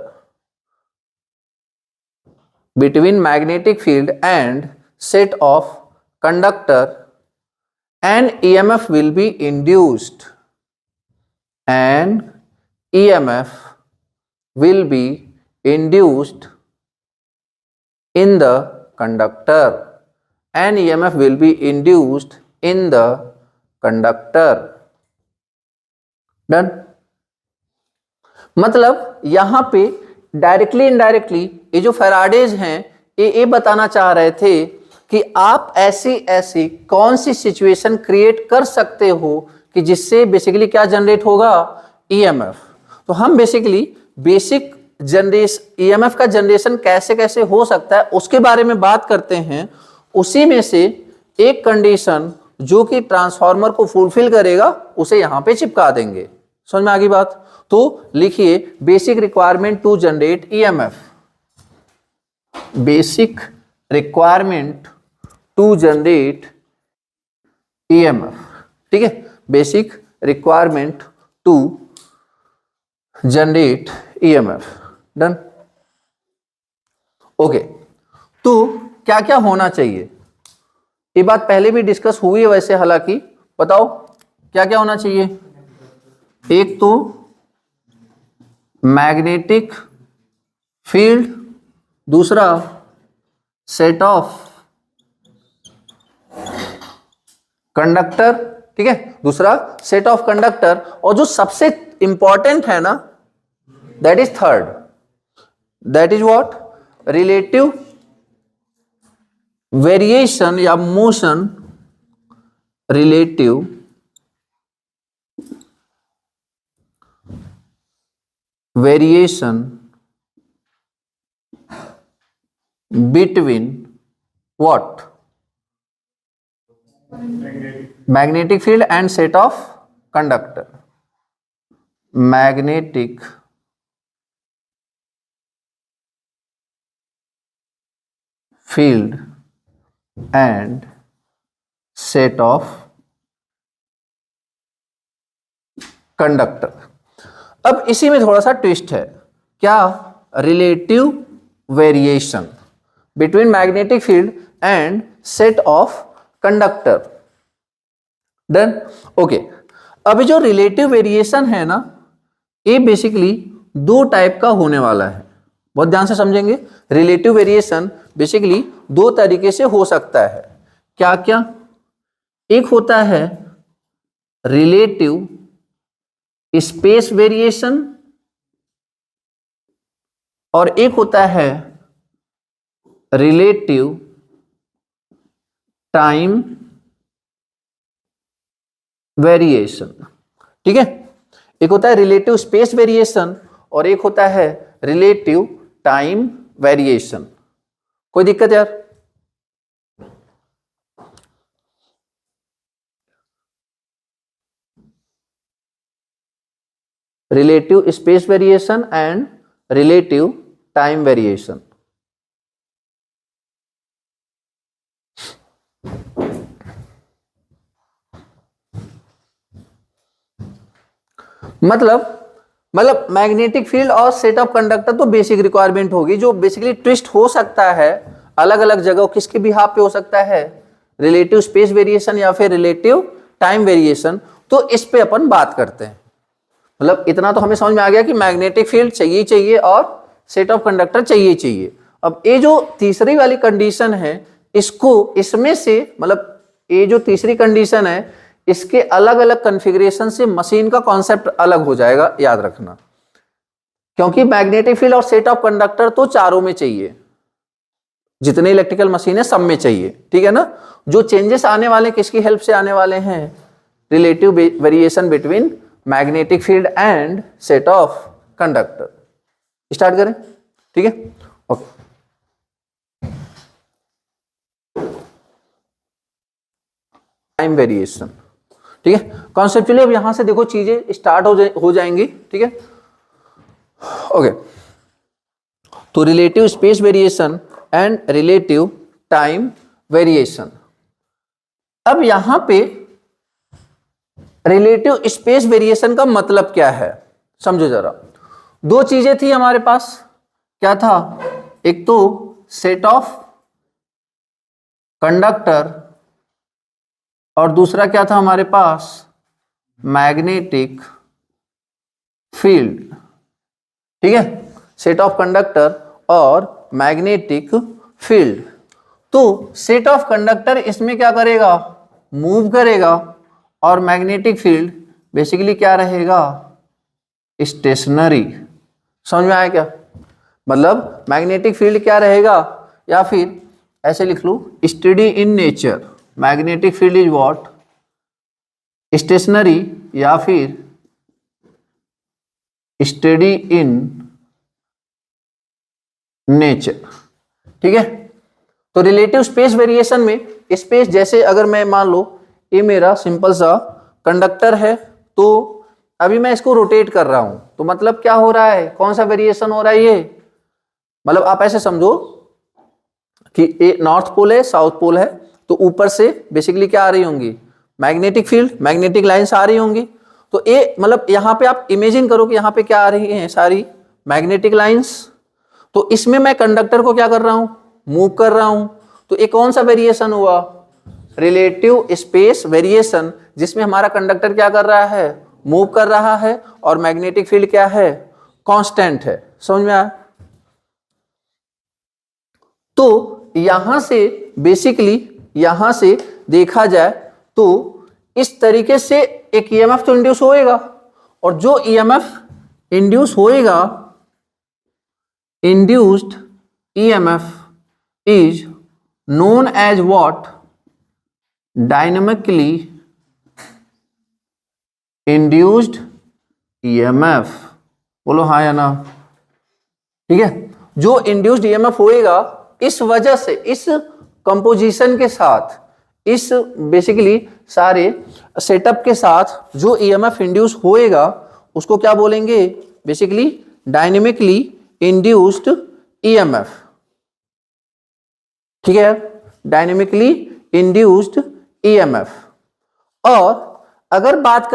between magnetic field and set of conductor, an EMF will be induced, and EMF will be induced in the conductor, an EMF will be induced in the conductor। Done, मतलब यहां पे directly indirectly ये जो Faraday's हैं ये बताना चाह रहे थे कि आप ऐसी कौन सी सिचुएशन क्रिएट कर सकते हो कि जिससे बेसिकली क्या जनरेट होगा, ईएमएफ। तो हम बेसिकली बेसिक जनरेशन ईएमएफ का जनरेशन कैसे कैसे हो सकता है उसके बारे में बात करते हैं। उसी में से एक कंडीशन जो कि ट्रांसफार्मर को फुलफिल करेगा उसे यहां पे चिपका देंगे। समझ में आ गई बात? तो लिखिए basic requirement to generate EMF, basic requirement to generate EMF, ठीक है, basic requirement to generate EMF. Done, okay. तो क्या क्या होना चाहिए, ये बात पहले भी डिस्कस हुई है वैसे, हालांकि बताओ क्या क्या होना चाहिए। एक तो मैग्नेटिक फील्ड, दूसरा सेट ऑफ कंडक्टर, ठीक है, दूसरा सेट ऑफ कंडक्टर, और जो सबसे इंपॉर्टेंट है ना that is third, that is what, relative variation या मोशन, relative variation between what, magnetic field and set of conductor, magnetic field and set of conductor. अब इसी में थोड़ा सा ट्विस्ट है, क्या? Relative variation between magnetic field and set of conductor. Done, okay. अभी जो रिलेटिव वेरिएशन है ना, ये बेसिकली दो टाइप का होने वाला है, बहुत ध्यान से समझेंगे। रिलेटिव वेरिएशन बेसिकली दो तरीके से हो सकता है। क्या क्या? एक होता है रिलेटिव स्पेस वेरिएशन और एक होता है रिलेटिव टाइम वेरिएशन। ठीक है, एक होता है रिलेटिव स्पेस वेरिएशन और एक होता है रिलेटिव टाइम वेरिएशन। कोई दिक्कत यार? Relative space variation and relative time variation. मतलब मैग्नेटिक फील्ड और सेट ऑफ कंडक्टर तो बेसिक रिक्वायरमेंट होगी। जो बेसिकली ट्विस्ट हो सकता है अलग अलग जगह, किसके बिहाफ पे हो सकता है? रिलेटिव स्पेस वेरिएशन या फिर रिलेटिव टाइम वेरिएशन। तो इस पे अपन बात करते हैं। मतलब इतना तो हमें समझ में आ गया कि मैग्नेटिक फील्ड चाहिए चाहिए और सेट ऑफ कंडक्टर चाहिए चाहिए। अब ये जो तीसरी वाली कंडीशन है, इसको इसमें से मतलब ये जो तीसरी कंडीशन है, इसके अलग अलग कॉन्फ़िगरेशन से मशीन का कॉन्सेप्ट अलग हो जाएगा, याद रखना। क्योंकि मैग्नेटिक फील्ड और सेट ऑफ कंडक्टर तो चारों में चाहिए, जितने इलेक्ट्रिकल मशीन है सब में चाहिए, ठीक है ना। जो चेंजेस आने वाले किसकी हेल्प से आने वाले हैं? Relative variation between magnetic field and set of conductor. Start करें, ठीक है, ओके। टाइम वेरिएशन, ठीक है। कॉन्सेप्चुअली अब यहां से देखो चीजें स्टार्ट हो जाएंगी, ठीक है, ओके। तो relative space variation and relative time variation. अब यहां पे रिलेटिव स्पेस वेरिएशन का मतलब क्या है, समझो जरा। दो चीजें थी हमारे पास, क्या था? एक तो सेट ऑफ कंडक्टर और दूसरा क्या था हमारे पास? मैग्नेटिक फील्ड, ठीक है। सेट ऑफ कंडक्टर और मैग्नेटिक फील्ड। तो सेट ऑफ कंडक्टर इसमें क्या करेगा? मूव करेगा, और मैग्नेटिक फील्ड बेसिकली क्या रहेगा? स्टेशनरी। समझ में आया क्या? मतलब मैग्नेटिक फील्ड क्या रहेगा, या फिर ऐसे लिख लो, steady in nature. Magnetic field is what? Stationary या फिर स्टडी इन नेचर, ठीक है। तो रिलेटिव स्पेस वेरिएशन में स्पेस, जैसे अगर मैं मान लो ये मेरा सिंपल सा कंडक्टर है, तो अभी मैं इसको रोटेट कर रहा हूं, तो मतलब क्या हो रहा है? कौन सा वेरिएशन हो रहा है ये? मतलब आप ऐसे समझो कि ये नॉर्थ पोल है, साउथ पोल है, तो ऊपर से बेसिकली क्या आ रही होंगी? मैग्नेटिक फील्ड, मैग्नेटिक लाइंस आ रही होंगी। तो ये मतलब यहां पे आप इमेजिन करो कि यहां पे क्या आ रही हैं? सारी मैग्नेटिक लाइंस। तो इसमें मैं कंडक्टर को क्या कर रहा हूं? मूव कर रहा हूं। तो ये कौन सा वेरिएशन हुआ? रिलेटिव स्पेस वेरिएशन, जिसमें हमारा कंडक्टर क्या कर रहा है? मूव कर रहा है, और मैग्नेटिक फील्ड क्या है? कांस्टेंट है। समझ में आया? तो यहां से बेसिकली यहां से देखा जाए तो इस तरीके से एक ईएमएफ तो इंड्यूस होएगा, और जो ईएमएफ इंड्यूस होएगा, induced EMF is known as what? Dynamically induced EMF. बोलो हाँ या ना? ठीक है। जो इंड्यूस्ड ईएमएफ होएगा, इस वजह से, इस कंपोजिशन के साथ इस बेसिकली सारे सेटअप के साथ जो ईएमएफ इंड्यूस होएगा उसको क्या बोलेंगे, बेसिकली डायनेमिकली इंड्यूस्ड ईएमएफ। ठीक है, डायनेमिकली इंड्यूस्ड ईएमएफ। और अगर बात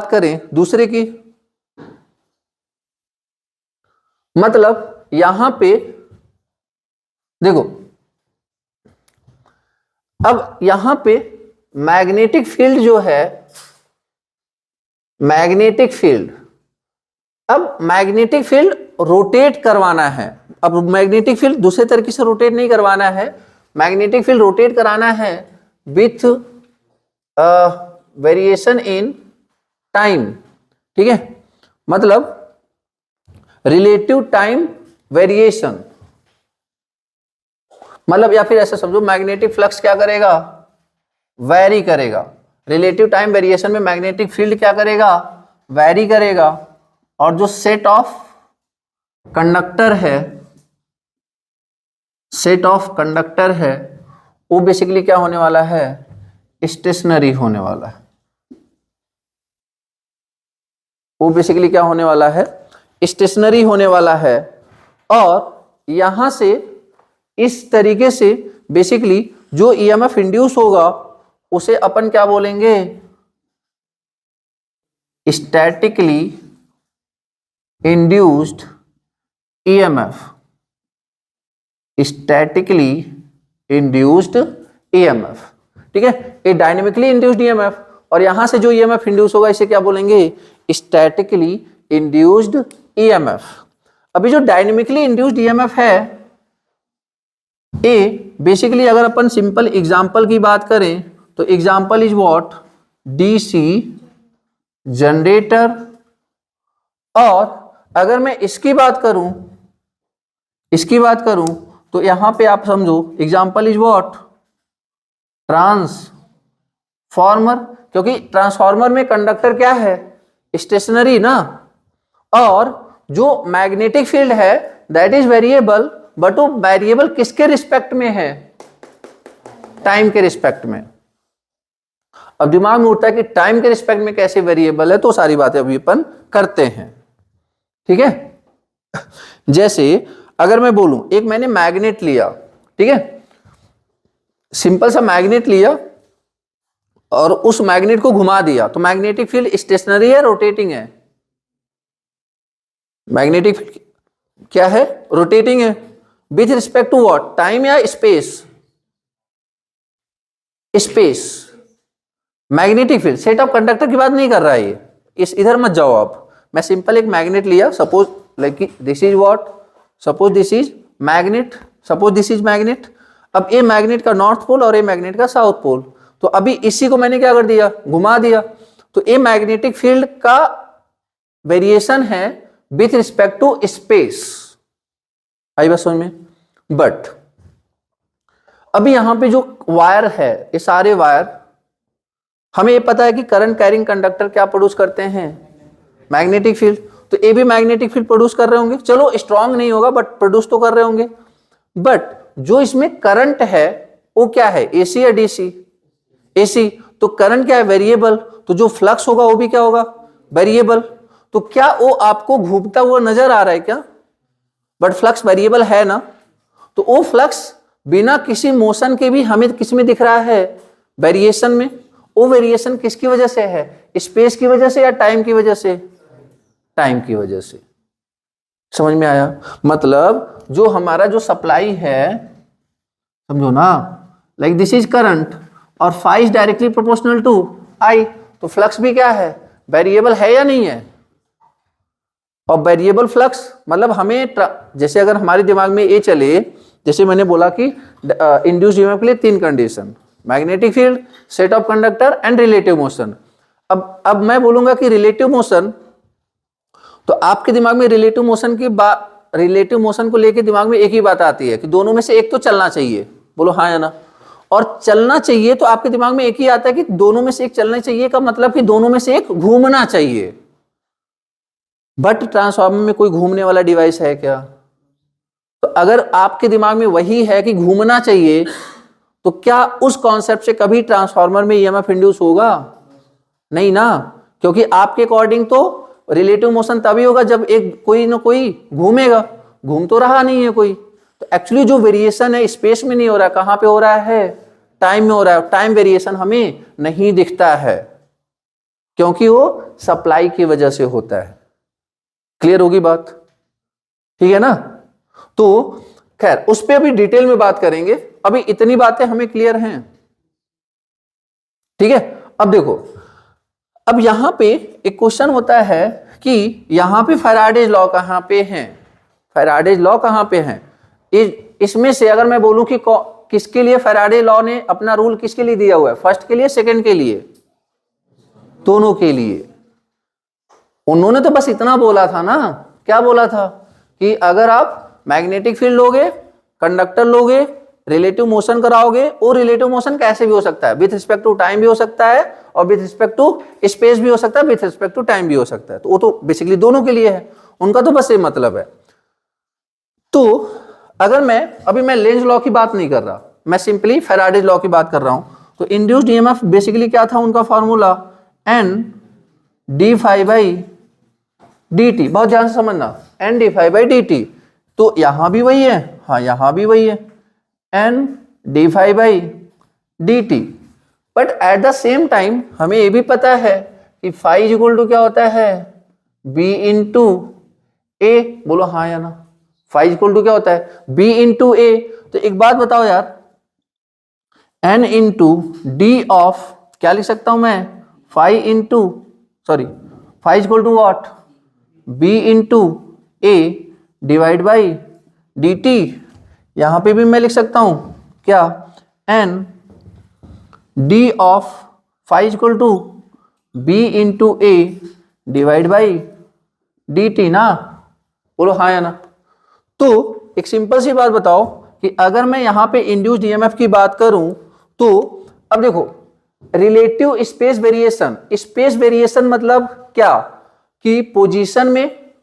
करें दूसरे की, मतलब यहां पे देखो, अब यहां पे मैग्नेटिक फील्ड जो है, मैग्नेटिक फील्ड, अब मैग्नेटिक फील्ड रोटेट करवाना है। अब मैग्नेटिक फील्ड दूसरे तरीके से रोटेट नहीं करवाना है, मैग्नेटिक फील्ड रोटेट कराना है विथ वेरिएशन इन टाइम। ठीक है, मतलब रिलेटिव टाइम वेरिएशन, मतलब या फिर ऐसा समझो मैग्नेटिक फ्लक्स क्या करेगा, वैरी करेगा। रिलेटिव टाइम वेरिएशन में मैग्नेटिक फील्ड क्या करेगा, वैरी करेगा। और जो सेट ऑफ कंडक्टर है, सेट ऑफ कंडक्टर है, वो बेसिकली क्या होने वाला है, स्टेशनरी होने वाला है। वो बेसिकली क्या होने वाला है, स्टेशनरी होने वाला है। और यहां से इस तरीके से बेसिकली जो ईएमएफ इंड्यूस होगा उसे अपन क्या बोलेंगे, statically induced EMF, statically induced EMF. ठीक है, ये डायनेमिकली इंड्यूस्ड ईएमएफ, और यहां से जो ईएमएफ इंड्यूस होगा इसे क्या बोलेंगे, स्टैटिकली इंड्यूस्ड ईएमएफ। अभी जो डायनेमिकली इंड्यूस्ड ईएमएफ है, ए बेसिकली अगर अपन सिंपल एग्जांपल की बात करें तो example is what, DC generator. और अगर मैं इसकी बात करूं तो यहां पे आप समझो एग्जांपल इज व्हाट, ट्रांसफॉर्मर, क्योंकि ट्रांसफॉर्मर में कंडक्टर क्या है, स्टेशनरी ना। और जो मैग्नेटिक फील्ड है दैट इज वेरिएबल, बट वो वेरिएबल किसके रिस्पेक्ट में है, टाइम के रिस्पेक्ट में। अब दिमाग में उठता है कि टाइम के रिस्पेक्ट में कैसे वेरिएबल है, तो सारी बातें अभी अपन करते हैं। ठीक है, जैसे अगर मैं बोलूं एक मैंने मैग्नेट लिया, ठीक है, सिंपल सा मैग्नेट लिया और उस मैग्नेट को घुमा दिया, तो मैग्नेटिक फील्ड स्टेशनरी है, रोटेटिंग है, मैग्नेटिक फील्ड क्या है, रोटेटिंग है। With respect to what, time या space, space. Magnetic field, set of conductor की बात नहीं कर रहा है ये, इस इधर मत जाओ आप। मैं सिंपल एक मैग्नेट लिया, suppose like this is what, suppose this is magnet, suppose this is magnet. अब ये मैग्नेट का नॉर्थ पोल और ये मैग्नेट का साउथ पोल, तो अभी इसी को मैंने क्या कर दिया, घुमा दिया, तो ये मैग्नेटिक फील्ड का वेरिएशन है विथ रिस्पेक्ट टू स्पेस। आई बात समझ में। बट अभी यहां पे जो वायर है, ये सारे वायर, हमें ये पता है कि करंट कैरिंग कंडक्टर क्या प्रोड्यूस करते हैं, मैग्नेटिक फील्ड। तो ये भी मैग्नेटिक फील्ड प्रोड्यूस कर रहे होंगे, चलो स्ट्रांग नहीं होगा बट प्रोड्यूस तो कर रहे होंगे। बट जो इसमें करंट है वो क्या है, एसी या डीसी, एसी। तो करंट क्या है, वेरिएबल, तो जो फ्लक्स होगा वो भी क्या होगा, वेरिएबल। तो क्या वो आपको घूमता हुआ नजर आ रहा है क्या, बट फ्लक्स वेरिएबल है ना। तो वो फ्लक्स बिना किसी मोशन के भी हमें किस में दिख रहा है, वेरिएशन में। वो वेरिएशन किसकी वजह से है, स्पेस की वजह से या टाइम की वजह से, टाइम की वजह से। समझ में आया, मतलब जो हमारा जो सप्लाई है, समझो ना, लाइक दिस इज करंट और phi is directly proportional to I, तो फ्लक्स भी क्या है, वेरिएबल है या नहीं है। और वेरिएबल फ्लक्स मतलब हमें जैसे अगर हमारे दिमाग में ये चले, जैसे मैंने बोला कि इंड्यूस्ड ईएमएफ के लिए 3 condition, magnetic field, set of conductor and relative motion. अब मैं बोलूंगा कि रिलेटिव मोशन, तो आपके दिमाग में रिलेटिव मोशन की बात, रिलेटिव मोशन को लेके दिमाग में एक ही बात आती है कि दोनों में से एक तो चलना चाहिए, बोलो हाँ या ना। और चलना चाहिए तो आपके दिमाग में एक ही आता है कि दोनों में से एक चलना चाहिए, का मतलब कि दोनों में से एक घूमना चाहिए। बट ट्रांसफार्मर में कोई घूमने वाला डिवाइस है क्या। तो अगर आपके दिमाग में वही है कि घूमना चाहिए, तो क्या उस कॉन्सेप्ट से कभी ट्रांसफार्मर में ईएमएफ इंड्यूस होगा? नहीं ना, क्योंकि आपके अकॉर्डिंग तो रिलेटिव मोशन तभी होगा जब एक कोई ना कोई घूमेगा, घूम तो रहा नहीं है कोई। तो एक्चुअली जो वेरिएशन है स्पेस में नहीं हो रहा है, कहां पे हो रहा है? टाइम में हो रहा है। टाइम वेरिएशन हमें नहीं दिखता है क्योंकि वो सप्लाई की वजह से होता है। क्लियर होगी बात? ठीक है ना? तो खैर उस पर अभी डिटेल में बात करेंगे, अभी इतनी बातें हमें क्लियर हैं। ठीक है, अब देखो, अब यहां पे एक क्वेश्चन होता है कि यहां पे फैराडेज लॉ कहां पे है? फैराडेज लॉ कहां पे है? इसमें से अगर मैं बोलूं कि किसके लिए फैराडे लॉ ने अपना रूल किसके लिए दिया हुआ है? फर्स्ट के लिए, सेकंड के लिए? दोनों के लिए। उन्होंने तो बस इतना बोला था ना, क्या बोला था कि अगर आप मैग्नेटिक फील्ड लोगे, कंडक्टर लोगे, रिलेटिव मोशन कराओगे, और रिलेटिव मोशन कैसे भी हो सकता है, विथ रिस्पेक्ट टू टाइम भी हो सकता है और विथ रिस्पेक्ट टू स्पेस भी हो सकता है, विथ रिस्पेक्ट टू टाइम भी हो सकता है। तो वो तो बेसिकली दोनों के लिए है, उनका तो बस ये मतलब है। तो अगर मैं लेंज लॉ की बात नहीं कर रहा, मैं सिंपली फैराडेज लॉ की बात कर रहा हूं। तो इंड्यूस्ड ईएमएफ बेसिकली क्या था उनका formula? N D phi by D T. बहुत ध्यान से समझना, N D phi by D T. तो यहां भी वही है, हाँ यहां भी वही है, N D phi by D T. But at the same time हमें यह भी पता है कि फाई इज इक्वल टू क्या होता है? बी इंटू ए। बोलो हाँ या ना? फाई इक्वल टू क्या होता है? बी इंटू ए। तो एक बात बताओ यार, एन इंटू डी ऑफ क्या लिख सकता हूं मैं? Phi into phi equal to what? B into A divide by D T. यहां पे भी मैं लिख सकता हूं क्या? N D of phi equal to B into A divide by D T ना? बोलो हाँ या ना? तो एक सिंपल सी बात बताओ कि अगर मैं यहां पे इंड्यूस्ड ईएमएफ की बात करूं तो अब देखो, relative space variation, space variation मतलब क्या कि पोजीशन में,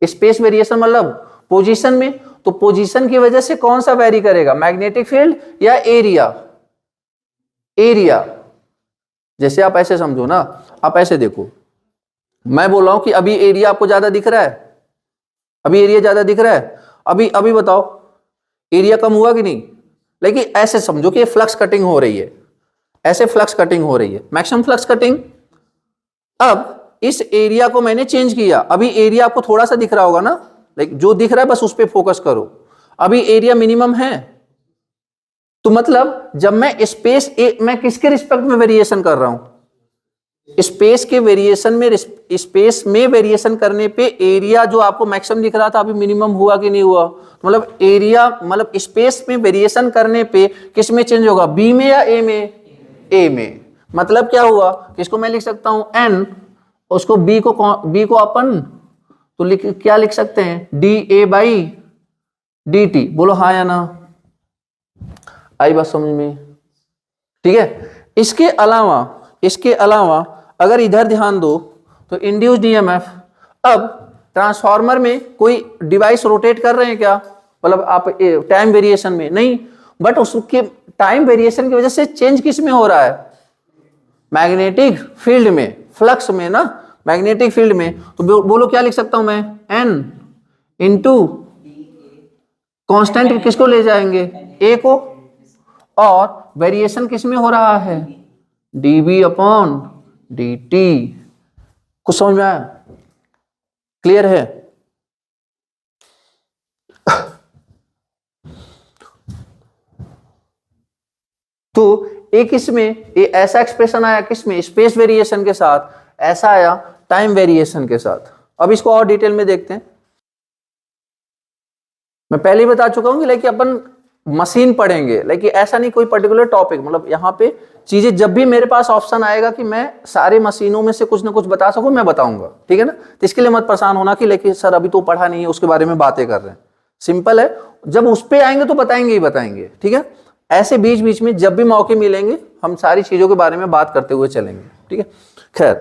स्पेस वेरिएशन मतलब पोजीशन में, तो पोजीशन की वजह से कौन सा वेरी करेगा? मैग्नेटिक फील्ड या एरिया? एरिया। जैसे आप ऐसे समझो ना, आप ऐसे देखो, मैं बोल रहा हूं कि अभी एरिया आपको ज्यादा दिख रहा है, अभी एरिया ज्यादा दिख रहा है, अभी बताओ एरिया कम हुआ कि नहीं? लेकिन ऐसे समझो कि फ्लक्स कटिंग हो रही है, ऐसे फ्लक्स कटिंग हो रही है, मैक्सिमम फ्लक्स कटिंग। अब इस एरिया को मैंने चेंज किया, अभी एरिया आपको थोड़ा सा दिख रहा होगा ना, लाइक जो दिख रहा है बस उस पर फोकस करो। अभी एरिया मिनिमम है, तो मतलब जब मैं मैं किसके रिस्पेक्ट में वेरिएशन कर रहा हूं? स्पेस के वेरिएशन में, स्पेस में वेरिएशन करने पे एरिया जो आपको मैक्सिमम दिख रहा था अभी मिनिमम हुआ कि नहीं हुआ? मतलब एरिया मतलब स्पेस में वेरिएशन करने पे किस में चेंज होगा? बी में या ए में? ए में। मतलब क्या हुआ? इसको मैं लिख सकता हूं एन, उसको बी को अपन तो क्या लिख सकते हैं? D A by D T. बोलो हाँ या ना? आई बात समझ में? ठीक है। इसके अलावा अगर इधर ध्यान दो तो इंड्यूस्ड ईएमएफ, अब ट्रांसफार्मर में कोई डिवाइस रोटेट कर रहे हैं क्या? मतलब आप टाइम वेरिएशन में नहीं, बट उसके टाइम वेरिएशन की वजह से चेंज किस में हो रहा है? मैग्नेटिक फील्ड में, फ्लक्स में ना, मैग्नेटिक फील्ड में। तो बोलो क्या लिख सकता हूं मैं? एन इंटू कॉन्स्टेंट किसको ले जाएंगे? ए को, और वेरिएशन किस में हो रहा है? DB upon D T. कुछ समझ में आया? क्लियर है? तो एक इसमें ऐसा एक्सप्रेशन आया किसमें? स्पेस वेरिएशन के साथ, ऐसा आया टाइम वेरिएशन के साथ। अब इसको और डिटेल में देखते हैं। मैं पहले ही बता चुका हूं कि लाइक अपन मशीन पढ़ेंगे, लेकिन ऐसा नहीं कोई पर्टिकुलर टॉपिक, मतलब यहाँ पे चीजें जब भी मेरे पास ऑप्शन आएगा कि मैं सारे मशीनों में से कुछ ना कुछ बता सकूं, मैं बताऊंगा। ठीक है ना? तो इसके लिए मत परेशान होना कि लेकिन सर अभी तो पढ़ा नहीं है, उसके बारे में बातें कर रहे हैं। सिंपल है, जब उस पर आएंगे तो बताएंगे ही बताएंगे। ठीक है? ऐसे बीच बीच में जब भी मौके मिलेंगे हम सारी चीजों के बारे में बात करते हुए चलेंगे। ठीक है? खैर,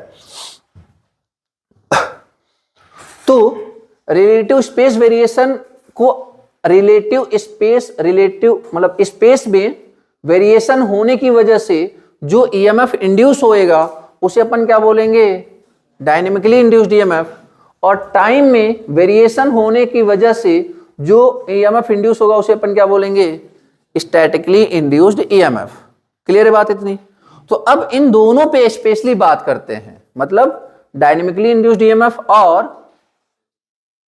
तो रिलेटिव स्पेस वेरिएशन को रिलेटिव मतलब स्पेस में वेरिएशन होने की वजह से जो ईएमएफ इंड्यूस होएगा उसे अपन क्या बोलेंगे, डायनेमिकली इंड्यूस्ड ईएमएफ। और टाइम में वेरिएशन होने की वजह से जो ईएमएफ इंड्यूस होगा उसे अपन क्या बोलेंगे, स्टैटिकली इंड्यूस्ड ईएमएफ। क्लियर है बात इतनी? तो अब इन दोनों पे स्पेशली बात करते हैं, मतलब डायनेमिकली इंड्यूस्ड ईएमएफ और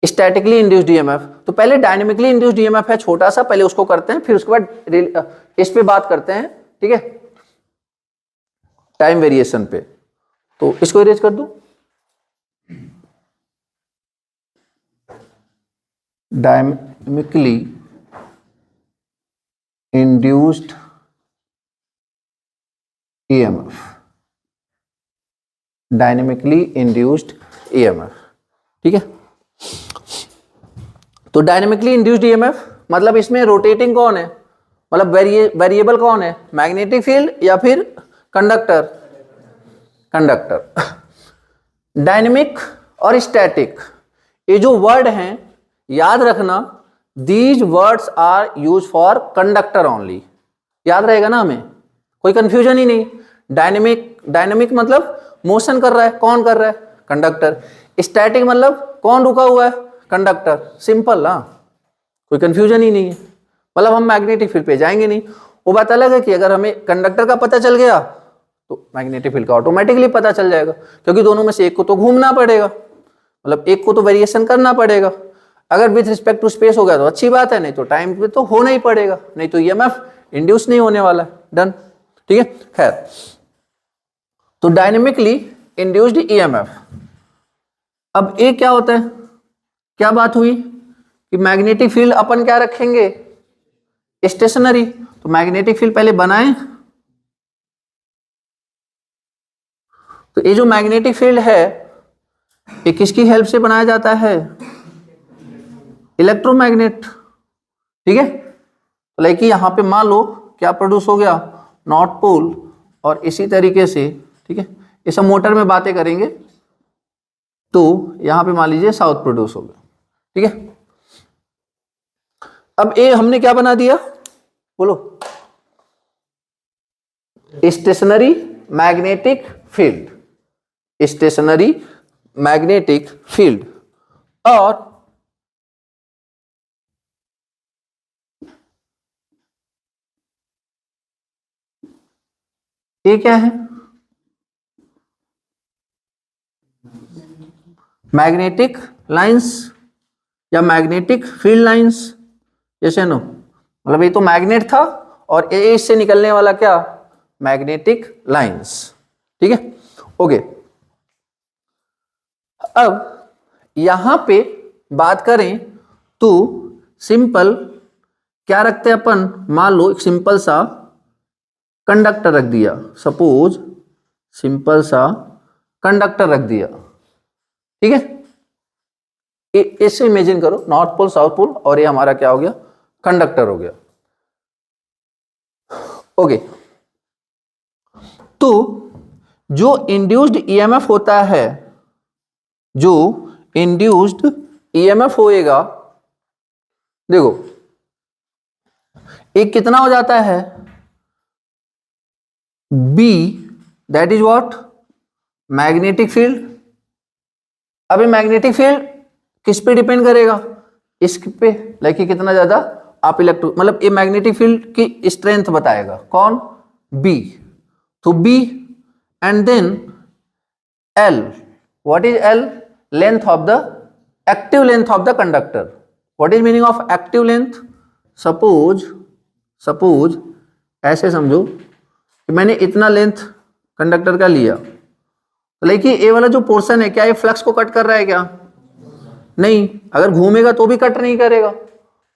स्टैटिकली इंड्यूस्ड ईएमएफ। तो पहले डायनेमिकली इंड्यूस्ड ईएमएफ है छोटा सा, पहले उसको करते हैं, फिर उसके बाद इस पे बात करते हैं, ठीक है, टाइम वेरिएशन पे। तो इसको इरेज कर दूं, dynamically induced EMF, dynamically induced EMF, ठीक है। तो डायनेमिकली इंड्यूस्ड ईएमएफ मतलब इसमें रोटेटिंग कौन है, मतलब वेरिएबल कौन है, मैग्नेटिक फील्ड या फिर कंडक्टर, कंडक्टर। डायनेमिक और स्टैटिक ये जो वर्ड हैं याद रखना, these words are use for conductor only, याद रहेगा ना हमें, कोई कंफ्यूजन ही नहीं। डायनेमिक मतलब मोशन कर रहा है, कौन कर रहा है, कंडक्टर। स्टैटिक मतलब कौन रुका हुआ है, कंडक्टर। सिंपल ना, कोई कंफ्यूजन ही नहीं है। मतलब हम मैग्नेटिक फील्ड पे जाएंगे नहीं। वो बात अलग है कि अगर हमें कंडक्टर का पता चल गया तो मैग्नेटिक फील्ड का ऑटोमेटिकली पता चल जाएगा, क्योंकि दोनों में से एक को तो घूमना पड़ेगा, मतलब एक को तो वेरिएशन करना पड़ेगा। अगर विथ रिस्पेक्ट टू स्पेस हो गया तो अच्छी बात है, नहीं तो टाइम पे तो होना ही पड़ेगा, नहीं तो ईएमएफ इंड्यूस नहीं होने वाला है। डन, ठीक है। खैर, तो डायनेमिकली इंड्यूस्ड ईएमएफ, अब ये क्या होता है, क्या बात हुई कि मैग्नेटिक फील्ड अपन क्या रखेंगे, स्टेशनरी। तो मैग्नेटिक फील्ड पहले बनाएं, तो ये जो मैग्नेटिक फील्ड है ये किसकी हेल्प से बनाया जाता है, इलेक्ट्रोमैग्नेट, ठीक है। तो लाइक यहां पे मान लो क्या प्रोड्यूस हो गया, नॉर्थ पोल, और इसी तरीके से, ठीक है, ये सब मोटर में बातें करेंगे, तो यहां पे मान लीजिए साउथ प्रोड्यूस हो गया, ठीक है। अब ये हमने क्या बना दिया, बोलो, stationary magnetic field, stationary magnetic field. और ये क्या है, मैग्नेटिक लाइंस या मैग्नेटिक फील्ड लाइंस, जैसे नो, मतलब ये तो मैग्नेट था और ये इससे निकलने वाला क्या, मैग्नेटिक लाइंस, ठीक है। ओके, अब यहां पे बात करें तो सिंपल क्या रखते हैं अपन, मान लो एक सिंपल सा कंडक्टर रख दिया, सपोज सिंपल सा कंडक्टर रख दिया, ठीक है। इससे इमेजिन करो नॉर्थ पोल साउथ पोल, और ये हमारा क्या हो गया, कंडक्टर हो गया। ओके, तो जो इंड्यूस्ड ईएमएफ होता है, जो इंड्यूस्ड ईएमएफ होएगा, देखो एक कितना हो जाता है, B, that is what, magnetic field. अब ये मैग्नेटिक फील्ड किस पे डिपेंड करेगा, इस पे, लाइक कितना ज्यादा आप इलेक्ट्रो, मतलब ये मैग्नेटिक फील्ड की स्ट्रेंथ बताएगा, कौन, बी। तो B and then L, what is L, length of the, active length of the conductor. What is meaning of active length, suppose ऐसे समझो कि मैंने इतना लेंथ कंडक्टर का लिया, लेकिन ये वाला जो पोर्शन है क्या ये फ्लक्स को कट कर रहा है क्या, नहीं, अगर घूमेगा तो भी कट नहीं करेगा,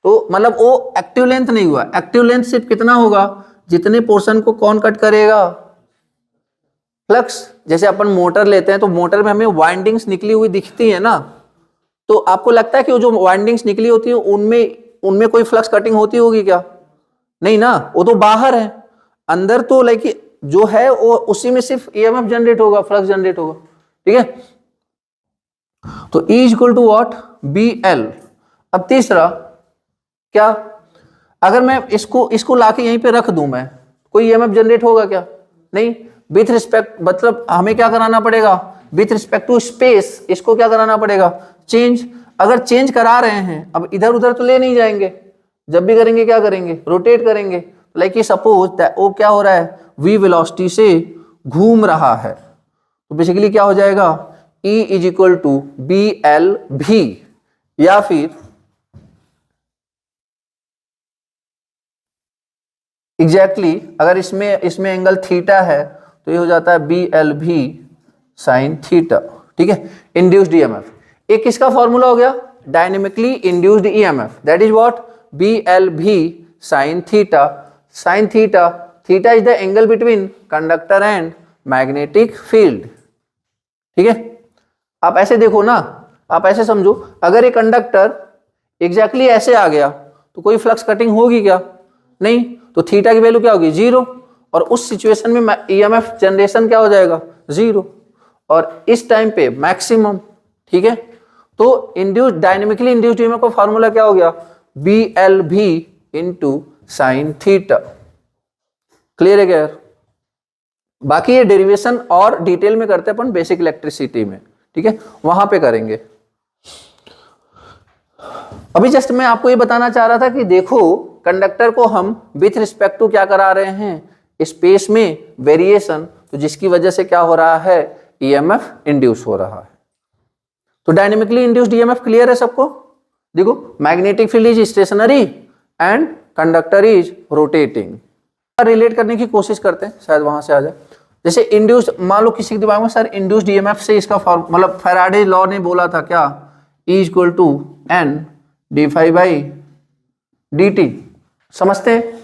तो मतलब वो एक्टिव लेंथ नहीं हुआ। एक्टिव लेंथ सिर्फ कितना होगा, जितने पोर्शन को कौन कट करेगा, फ्लक्स। जैसे अपन मोटर लेते हैं तो मोटर में हमें वाइंडिंग्स निकली हुई दिखती है ना, तो आपको लगता है कि वो जो वाइंडिंग्स निकली होती है उनमें कोई फ्लक्स कटिंग होती होगी क्या, नहीं ना, वो तो बाहर है। अंदर तो लाइक जो है वो उसी में सिर्फ ईएमएफ जनरेट होगा, फ्लक्स जनरेट होगा, ठीक है। तो E equal to what, B L. अब तीसरा क्या, अगर मैं इसको लाके यहीं पे रख दूं, मैं कोई ईएमएफ जनरेट होगा क्या? नहीं। विथ रिस्पेक्ट मतलब हमें क्या कराना पड़ेगा? विथ रिस्पेक्ट टू स्पेस इसको क्या कराना पड़ेगा? चेंज। अगर चेंज करा रहे हैं, अब इधर उधर तो ले नहीं जाएंगे, जब भी करेंगे क्या करेंगे? रोटेट करेंगे। लाइक ये सपोज वो क्या हो रहा है? v वेलोसिटी से घूम रहा है, तो बेसिकली क्या हो जाएगा? E is equal to B L भी, या फिर एग्जैक्टली अगर इसमें एंगल थीटा है तो ये हो जाता है B L V sine theta. ठीक है, इंड्यूस्ड ईएमएफ। एक किसका फॉर्मूला हो गया? Dynamically induced EMF, that is what? B L V sine theta. Sine theta, theta is the angle between conductor and magnetic field. ठीक है, आप ऐसे देखो ना, आप ऐसे समझो, अगर ये कंडक्टर एग्जैक्टली ऐसे आ गया तो कोई फ्लक्स कटिंग होगी क्या? नहीं, तो थीटा की वैल्यू क्या होगी? 0, और उस सिचुएशन में ईएमएफ जनरेशन क्या हो जाएगा? 0, और इस टाइम पे मैक्सिमम। ठीक है, तो इंड्यूस्ड डायनेमिकली इंड्यूस्ड ईएमएफ का फॉर्मूला क्या हो गया? बी एल भी इंटू साइन थीटा। क्लियर है क्या? बाकी ये डेरिवेशन और डिटेल में करते हैं अपन बेसिक इलेक्ट्रिसिटी में। ठीक है, वहां पे करेंगे। अभी जस्ट मैं आपको ये बताना चाह रहा था कि देखो, कंडक्टर को हम विथ रिस्पेक्ट टू क्या करा रहे हैं? स्पेस में वेरिएशन, तो जिसकी वजह से क्या हो रहा है? ईएमएफ इंड्यूस हो रहा है। तो डायनेमिकली इंड्यूस्ड ईएमएफ क्लियर है सबको? देखो, magnetic field is stationary and conductor is rotating. Relate करने की कोशिश करते हैं, शायद वहां से आ जाए। जैसे इंड्यूस्ड, मान लो किसी के दिमाग में सर इंड्यूस्ड ईएमएफ से इसका फॉर्म, मतलब फैराडे लॉ ने बोला था क्या? E equal to N D phi by D T, समझते हैं?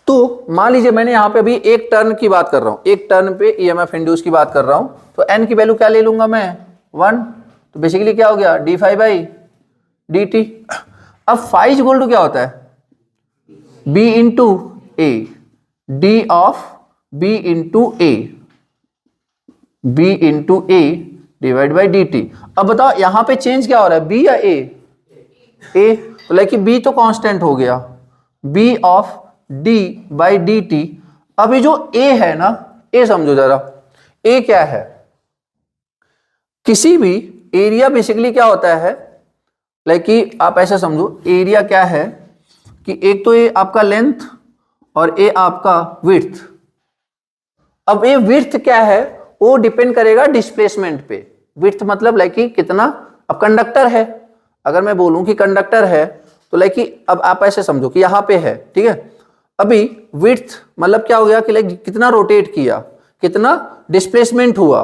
तो मान लीजिए मैंने यहाँ पे अभी एक टर्न की बात कर रहा हूँ, एक टर्न पे ईएमएफ इंड्यूस की बात कर रहा हूँ, तो एन की वैल्यू क्या ले लूंगा मैं? 1। तो बेसिकली क्या हो गया? D phi by D T. अब फाई इक्वल टू क्या होता है? B into A, D of B into A, B into A divide by D T. अब बताओ यहां पे चेंज क्या हो रहा है? बी या ए? ए, तो लाइक बी तो कांस्टेंट हो गया, B of D by D T. अब ये जो ए है ना, ए समझो जरा, ए क्या है? किसी भी एरिया बेसिकली क्या होता है, लाइक कि आप ऐसा समझो, एरिया क्या है कि एक तो ये आपका लेंथ और ये आपका विड्थ। अब ये विड्थ क्या है? वो डिपेंड करेगा डिस्प्लेसमेंट पे। विड्थ मतलब लाइक कि कितना, अब कंडक्टर है, अगर मैं बोलूं कि कंडक्टर है तो लाइक कि अब आप ऐसे समझो कि यहां पे है, ठीक है। अभी विड्थ मतलब क्या हो गया कि लाइक कितना रोटेट किया, कितना डिस्प्लेसमेंट हुआ,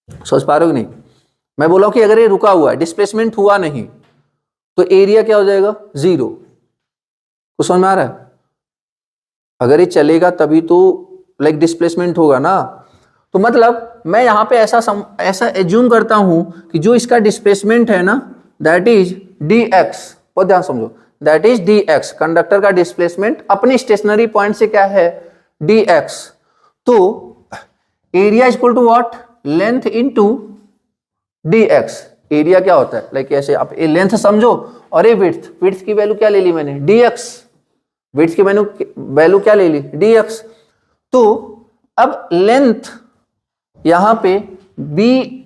सोच पा रहे हो कि नहीं? मैं बोला कि अगर ये रुका हुआ है, डिस्प्लेसमेंट हुआ नहीं, तो एरिया क्या हो जाएगा? 0। कुछ समझ में आ रहा है? अगर ये चलेगा तभी तो लाइक डिस्प्लेसमेंट होगा ना। तो मतलब मैं यहां पे ऐसा एज्यूम करता हूं कि जो इसका डिस्प्लेसमेंट है ना, दैट इज dx। बहुत ध्यान समझो, दैट इज dx। कंडक्टर का डिस्प्लेसमेंट अपने स्टेशनरी पॉइंट से क्या है? dx। तो area equal to what? Length into dx। Area क्या होता है? लाइक ऐसे आप लेंथ समझो और ये विड्थ, विड्थ की वैल्यू क्या ले ली मैंने? dx। विड्थ की वैल्यू क्या ले ली? dx। तो अब लेंथ यहां पे b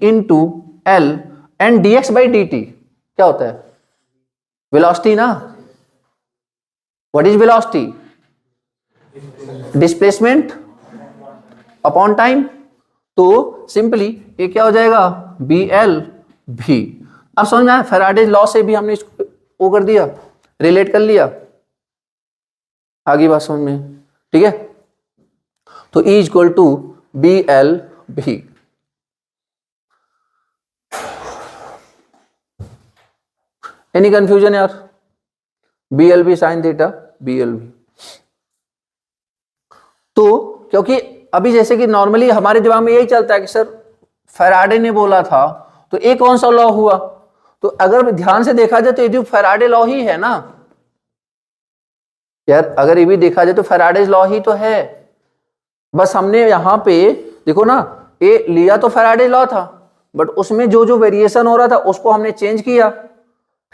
into L and dx by dt क्या होता है? वेलोसिटी ना। What is velocity? Displacement upon time. तो सिंपली ये क्या हो जाएगा? bl भी। अब समझ में आया? फैराडेज लॉ से भी हमने इसको वो कर दिया, रिलेट कर लिया, आगे बात समझ में, ठीक है। तो E इक्वल टू bl भी। एनी कंफ्यूजन यार? bl भी साइन थीटा, bl भी। तो क्योंकि अभी जैसे कि नॉर्मली हमारे दिमाग में यही चलता है कि सर फैराडे ने बोला था, तो ये कौन सा लॉ हुआ? तो अगर ध्यान से देखा जाए तो ये जो फैराडे लॉ ही है ना यार, अगर ये भी देखा जाए तो फैराडेज लॉ ही तो है। बस हमने यहां पे देखो ना, ये लिया तो फैराडे लॉ था, बट उसमें जो जो वेरिएशन हो रहा था उसको हमने चेंज किया।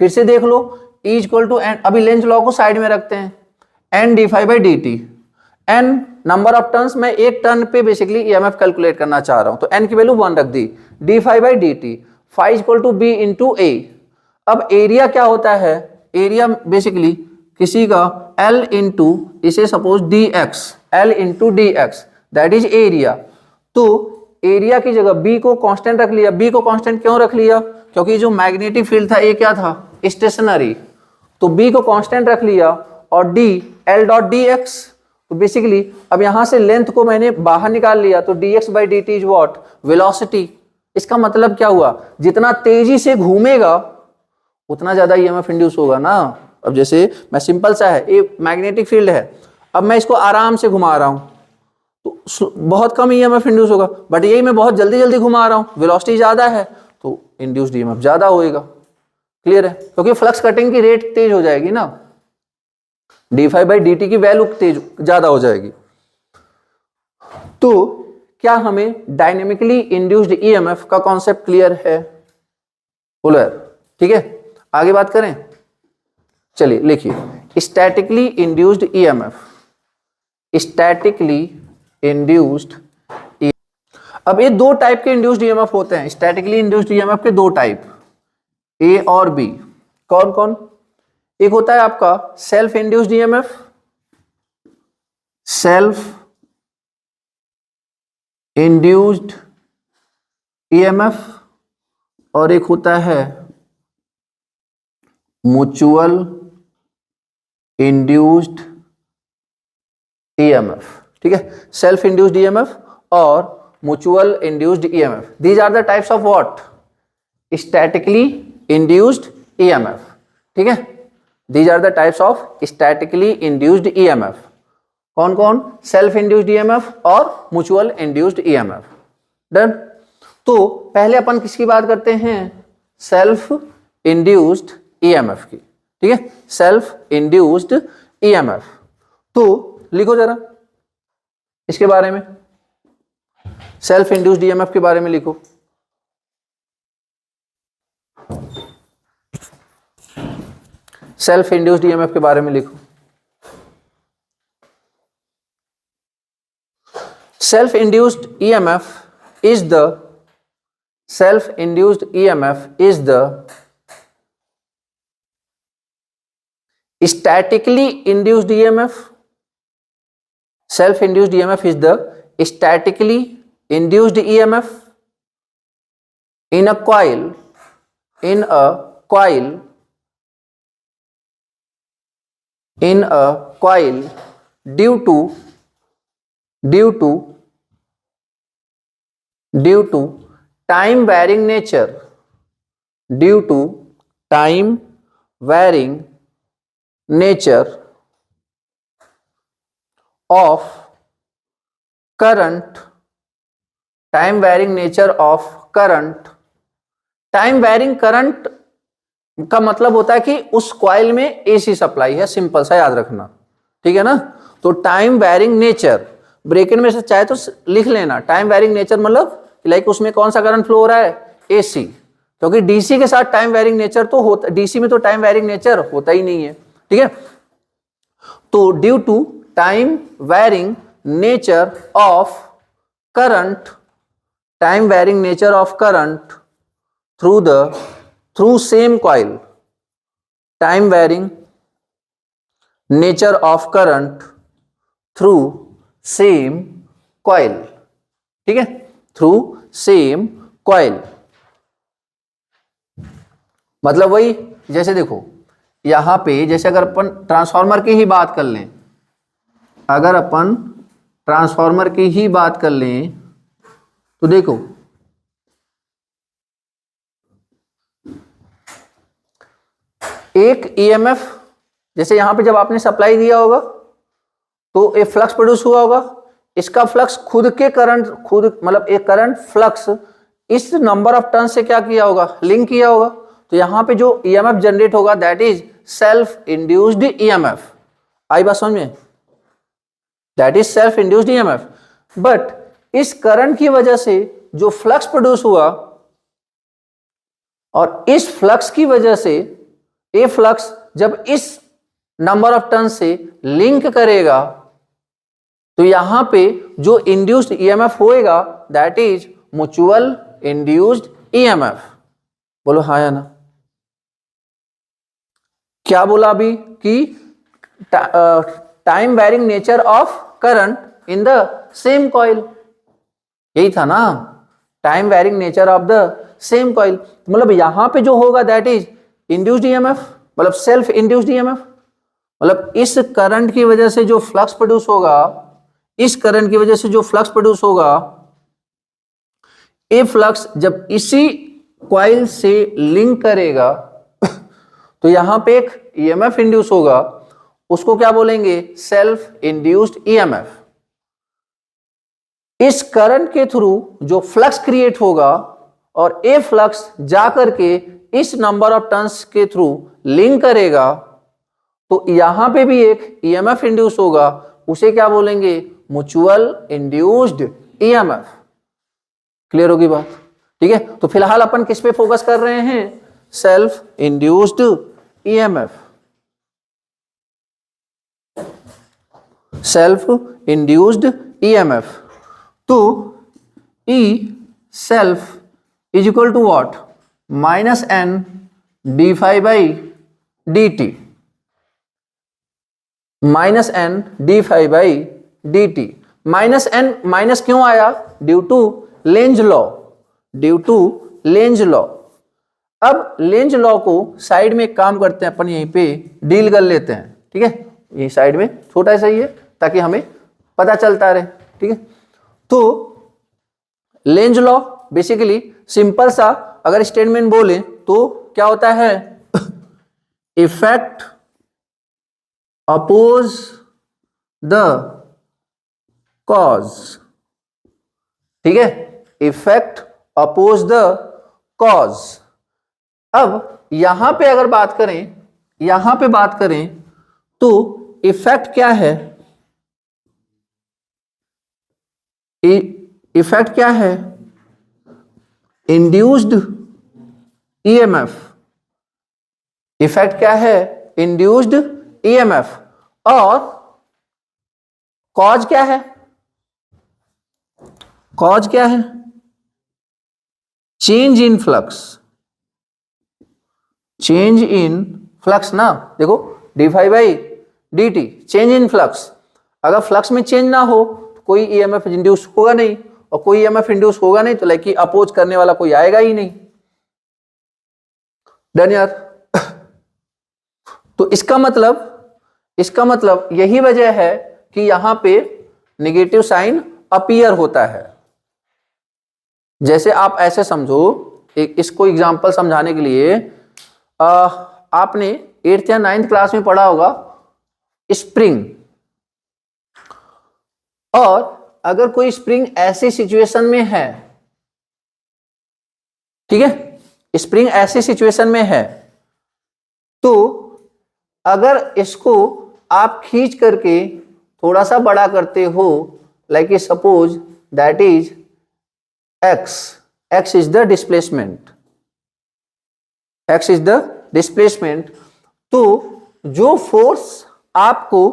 फिर से देख लो, E इक्वल टू एंड, अभी लेंज लॉ को साइड में रखते हैं, N D phi by D T. N number of turns, मैं एक टर्न पे बेसिकली ईएमएफ कैलकुलेट करना चाह रहा हूं, तो एन की वैल्यू 1 रख दी। D phi by D T, phi equal to B into A. अब एरिया क्या होता है, एरिया बेसिकली किसी का एल इंटू, इसे suppose D X, L into D X, that is area. तो एरिया की जगह बी को कांस्टेंट रख लिया। बी को कांस्टेंट क्यों रख लिया, क्योंकि जो मैग्नेटिक फील्ड था ये क्या था, स्टेशनरी, तो बी को कांस्टेंट रख लिया। और D L dot D x, तो बेसिकली अब यहां से लेंथ को मैंने बाहर निकाल लिया, तो D x by D T is what, velocity. इसका मतलब क्या हुआ, जितना तेजी से घूमेगा उतना ज्यादा ईएमएफ इंड्यूस होगा ना। अब जैसे मैं सिंपल सा है, ये मैग्नेटिक फील्ड है, अब मैं इसको आराम से घुमा रहा हूं तो बहुत कम ईएमएफ इंड्यूस होगा, बट यही मैं बहुत जल्दी जल्दी घुमा रहा हूं, वेलोसिटी ज्यादा है तो इंड्यूस्ड ईएमएफ ज्यादा होएगा। क्लियर है, क्योंकि फ्लक्स कटिंग की रेट तेज हो जाएगी ना, D phi by D T की वैल्यू तेज ज्यादा हो जाएगी। तो क्या हमें डायनेमिकली इंड्यूस्ड ईएमएफ का कॉन्सेप्ट क्लियर है? बोलो यार, ठीक है, आगे बात करें। चलिए लिखिए, statically induced EMF, statically induced. अब ये दो टाइप के इंड्यूस्ड ईएमएफ होते हैं, स्टैटिकली इंड्यूस्ड ईएमएफ के दो टाइप, ए और बी। कौन कौन? एक होता है आपका self induced EMF, self induced EMF, और एक होता है म्यूचुअल इंड्यूस्ड ईएमएफ। ठीक है, सेल्फ इंड्यूस्ड ईएमएफ और mutual induced EMF, these are the types of what, statically induced EMF. ठीक है, these are the types of statically induced EMF. कौन कौन? सेल्फ इंड्यूस्ड ईएमएफ और म्यूचुअल इंड्यूस्ड ईएमएफ। डन। तो पहले अपन किसकी बात करते हैं, सेल्फ इंड्यूस्ड ईएमएफ की। ठीक है, सेल्फ इंड्यूस्ड ईएमएफ। तो लिखो जरा इसके बारे में, सेल्फ इंड्यूस्ड ईएमएफ के बारे में लिखो। सेल्फ इंड्यूस्ड ईएमएफ के बारे में लिखो। Self induced EMF is the, self induced EMF is the statically induced EMF. Self-induced EMF is the statically induced EMF in a coil, in a coil, in a coil due to time varying nature, due to time varying nature of current, time varying nature of current। Time varying current का मतलब होता है कि उस coil में AC supply है, simple सा याद रखना। ठीक है ना, तो टाइम वेरिंग नेचर, ब्रैकेट में से चाहे तो लिख लेना, टाइम वेरिंग नेचर मतलब लाइक उसमें कौन सा करंट फ्लो हो रहा है, एसी, क्योंकि डीसी के साथ टाइम वेरिंग नेचर तो होता, डीसी में तो टाइम वेरिंग नेचर होता ही नहीं है। ठीक है, तो due to time varying nature of current, time varying nature of current through same coil, time varying nature of current through same coil. ठीक है, थ्रू सेम कॉइल मतलब वही, जैसे देखो यहां पे, जैसे अगर अपन ट्रांसफार्मर की ही बात कर लें, अगर अपन ट्रांसफार्मर की ही बात कर लें तो देखो एक ईएमएफ, जैसे यहां पे जब आपने सप्लाई दिया होगा तो एक फ्लक्स प्रोड्यूस हुआ होगा, इसका फ्लक्स खुद के करंट, खुद मतलब एक करंट फ्लक्स इस नंबर ऑफ टर्न से क्या किया होगा, लिंक किया होगा, तो यहां पे जो ईएमएफ जनरेट होगा that is self induced EMF. आई बात समझ में, that is self induced EMF. But इस करंट की वजह से जो फ्लक्स प्रोड्यूस हुआ और इस फ्लक्स की वजह से ये फ्लक्स जब इस नंबर ऑफ टर्न से लिंक करेगा तो यहां पे जो इंड्यूस्ड ईएमएफ होएगा that is mutual induced EMF. बोलो हाँ या ना। क्या बोला अभी कि time varying nature of current in the same coil, यही था ना, time varying nature of the same coil. मतलब यहां पे जो होगा दैट इज इंड्यूस्ड ईएमएफ, मतलब सेल्फ इंड्यूस्ड ईएमएफ। मतलब इस करंट की वजह से जो फ्लक्स प्रोड्यूस होगा, इस करंट की वजह से जो फ्लक्स प्रोड्यूस होगा, ये फ्लक्स जब इसी कॉइल से लिंक करेगा तो यहां पे एक ईएमएफ इंड्यूस होगा, उसको क्या बोलेंगे, सेल्फ इंड्यूस्ड ईएमएफ। इस करंट के थ्रू जो फ्लक्स क्रिएट होगा और ये फ्लक्स जाकर के इस नंबर ऑफ टर्न्स के थ्रू लिंक करेगा तो यहां पे भी एक ईएमएफ इंड्यूस होगा, उसे क्या बोलेंगे, म्यूचुअल इंड्यूस्ड ईएमएफ। क्लियर होगी बात? ठीक है, तो फिलहाल अपन किस पे फोकस कर रहे हैं, self induced EMF. Self induced EMF. तो E self is equal to what, minus N D phi by D T, minus N D phi by D T. Minus N minus क्यों आया, due to Lenz law, due to Lenz law. अब Lenz law को side में एक काम करते हैं अपन, यहीं पे डील कर लेते हैं। ठीक है, ये साइड में छोटा सा ही है ताकि हमें पता चलता रहे। ठीक है, तो लेंज लॉ बेसिकली सिंपल सा अगर स्टेटमेंट बोले तो क्या होता है, इफेक्ट अपोज द कॉज। ठीक है, इफेक्ट अपोज द कॉज। अब यहां पे अगर बात करें, यहां पे बात करें तो इफेक्ट क्या है, इफेक्ट क्या है, इंड्यूस्ड ईएमएफ। इफेक्ट क्या है, इंड्यूस्ड ईएमएफ। और कॉज क्या है, कॉज क्या है, change in flux, change in flux ना। देखो D phi by D T, change in flux. अगर फ्लक्स में चेंज ना हो तो कोई ईएमएफ इंड्यूस होगा नहीं, और कोई ईएमएफ इंड्यूस होगा नहीं तो लाइक कि अपोज करने वाला कोई आएगा ही नहीं। डन यार। तो इसका मतलब यही वजह है कि यहां पे नेगेटिव साइन अपीयर होता है। जैसे आप ऐसे समझो, इसको एग्जांपल समझाने के लिए आपने 8th या 9th क्लास में पढ़ा होगा स्प्रिंग। और अगर कोई स्प्रिंग ऐसी सिचुएशन में है, ठीक है, स्प्रिंग ऐसी सिचुएशन में है, तो अगर इसको आप खींच करके थोड़ा सा बड़ा करते हो, like suppose that is x is the displacement, x is the displacement, तो जो फोर्स आपको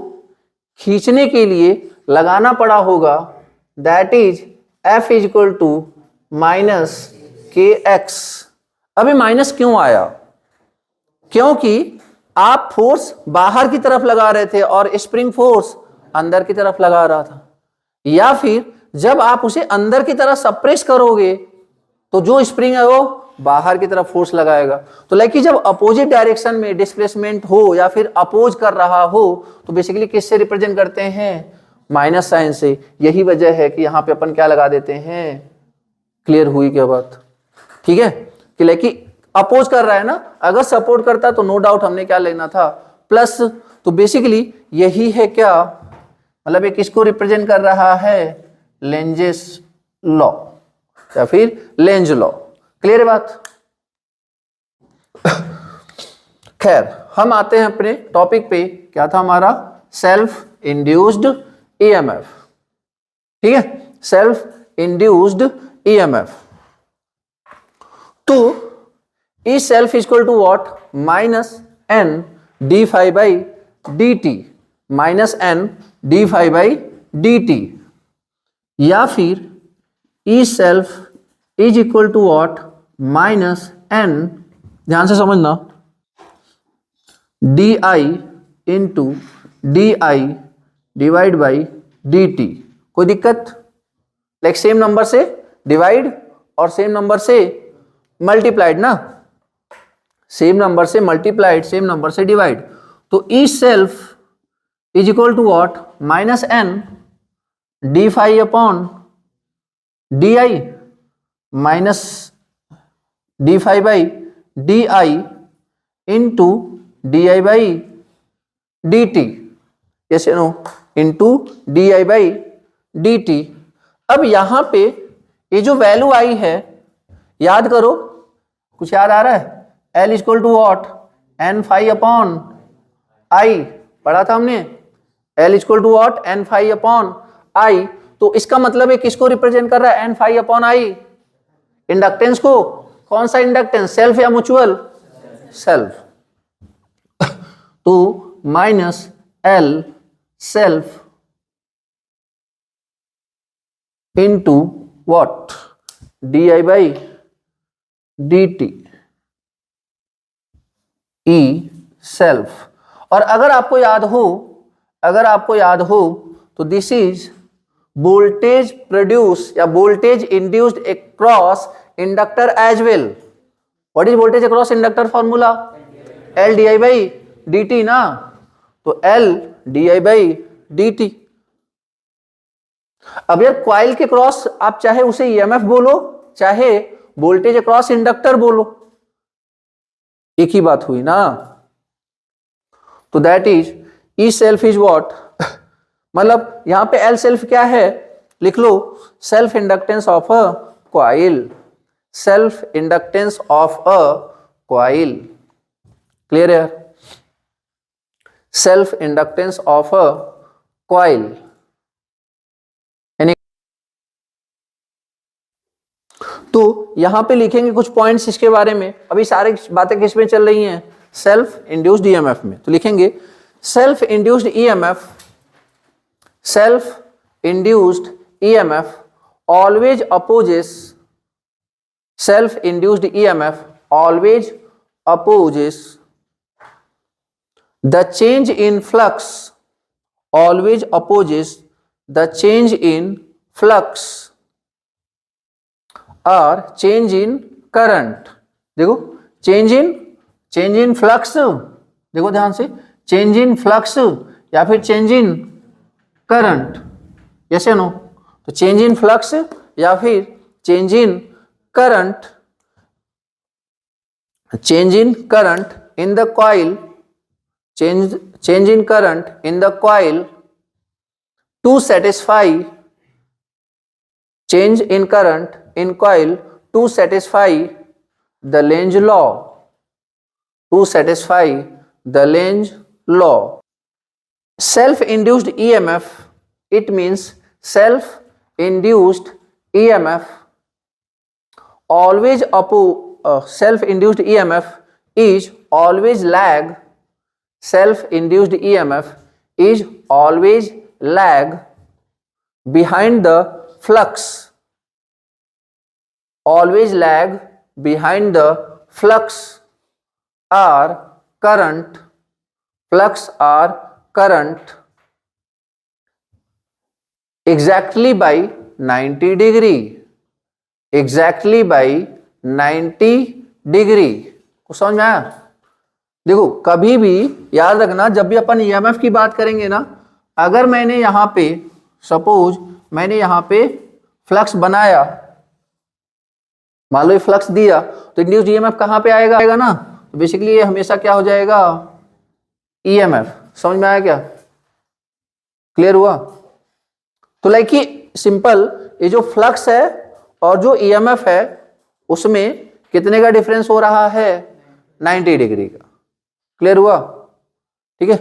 खींचने के लिए लगाना पड़ा होगा that is F is equal to minus K X. अभी माइनस क्यों आया, क्योंकि आप फोर्स बाहर की तरफ लगा रहे थे और स्प्रिंग फोर्स अंदर की तरफ लगा रहा था। या फिर जब आप उसे अंदर की तरफ सप्रेस करोगे तो जो स्प्रिंग है वो बाहर की तरफ फोर्स लगाएगा। तो लाइक जब अपोजिट डायरेक्शन में डिस्प्लेसमेंट हो या फिर अपोज कर रहा हो तो बेसिकली किससे रिप्रेजेंट करते हैं, माइनस साइन से। यही वजह है कि यहां पे अपन क्या लगा देते हैं, क्लियर हुई क्या बात? ठीक है, कि लाइक अपोज कर रहा है ना, अगर सपोर्ट करता तो नो डाउट हमने क्या लेना था, प्लस। तो बेसिकली यही है क्या, मतलब ये किसको रिप्रेजेंट कर रहा है, लेंजेस लॉ या फिर लेंज लॉ। क्लियर है बात? खैर हम आते हैं अपने टॉपिक पे, क्या था हमारा, सेल्फ इंड्यूस्ड ईएमएफ। ठीक है, सेल्फ इंड्यूस्ड ईएमएफ। तो E self equal to what, minus N D phi by D T minus N D five by D T, या फिर E self is equal to what minus N, ध्यान से समझना, D I into D I divide by D T. कोई दिक्कत? Like same number से divide और same number से मल्टीप्लाइड ना, सेम नंबर से मल्टीप्लाइड, सेम नंबर से डिवाइड। तो E self is equal to what minus N D five upon D I minus D five by D I into D I by D T, yes no, into D I by D T. अब यहां पे ये जो value आई है, याद करो, कुछ याद आ रहा है? L equal to what N five upon I, पढ़ा था हमने, L equal to what N five upon I. तो इसका मतलब है किसको रिप्रेजेंट कर रहा है? N five upon I, inductance को। कौन सा इंडक्टेंस, सेल्फ या म्यूचुअल? सेल्फ। तो minus L self into what D I by D T E self. और अगर आपको याद हो तो दिस इज वोल्टेज प्रोड्यूस या voltage induced across inductor as well. What is voltage across inductor formula? L D I by D T ना, तो L D I by D T. अब यार क्वाइल के क्रॉस आप चाहे उसे ईएमएफ बोलो, चाहे वोल्टेज अक्रॉस इंडक्टर बोलो, एक ही बात हुई ना। तो that is E self is what, मतलब यहां पे एल सेल्फ क्या है, लिख लो, self inductance of a coil, self inductance of a coil. Clear है? Self inductance of a coil. तो यहां पे लिखेंगे कुछ पॉइंट्स इसके बारे में। अभी सारी बातें किस में चल रही हैं? सेल्फ इंड्यूस्ड ईएमएफ में। तो लिखेंगे self induced EMF, self induced EMF always opposes, self induced EMF always opposes the change in flux, always opposes the change in flux और चेंज इन करंट। देखो चेंज इन फ्लक्स, देखो ध्यान से, change in flux या फिर change in current, yes या no? तो change in flux या फिर change in current, change in current in the coil, change in current in the coil to satisfy, change in current in coil to satisfy the Lenz law, to satisfy the Lenz law. Self-induced EMF, it means self-induced EMF always self-induced EMF is always lag, self-induced EMF is always lag behind the flux, always lag behind the flux or current, flux or current exactly by 90 degree, exactly by 90 degree। को समझ में आया? देखो कभी भी याद रखना, जब भी अपन ईएमएफ की बात करेंगे ना, अगर मैंने यहां पे सपोज मैंने यहां पे फ्लक्स बनाया, मान लो ये फ्लक्स दिया, तो इंड्यूस्ड ईएमएफ कहां पे आएगा ना? तो बेसिकली ये हमेशा क्या हो जाएगा? ईएमएफ। समझ में आया क्या? क्लियर हुआ? तो लाइक कि सिंपल, ये जो फ्लक्स है और जो ईएमएफ है उसमें कितने का डिफरेंस हो रहा है? 90 डिग्री का। क्लियर हुआ? ठीक है।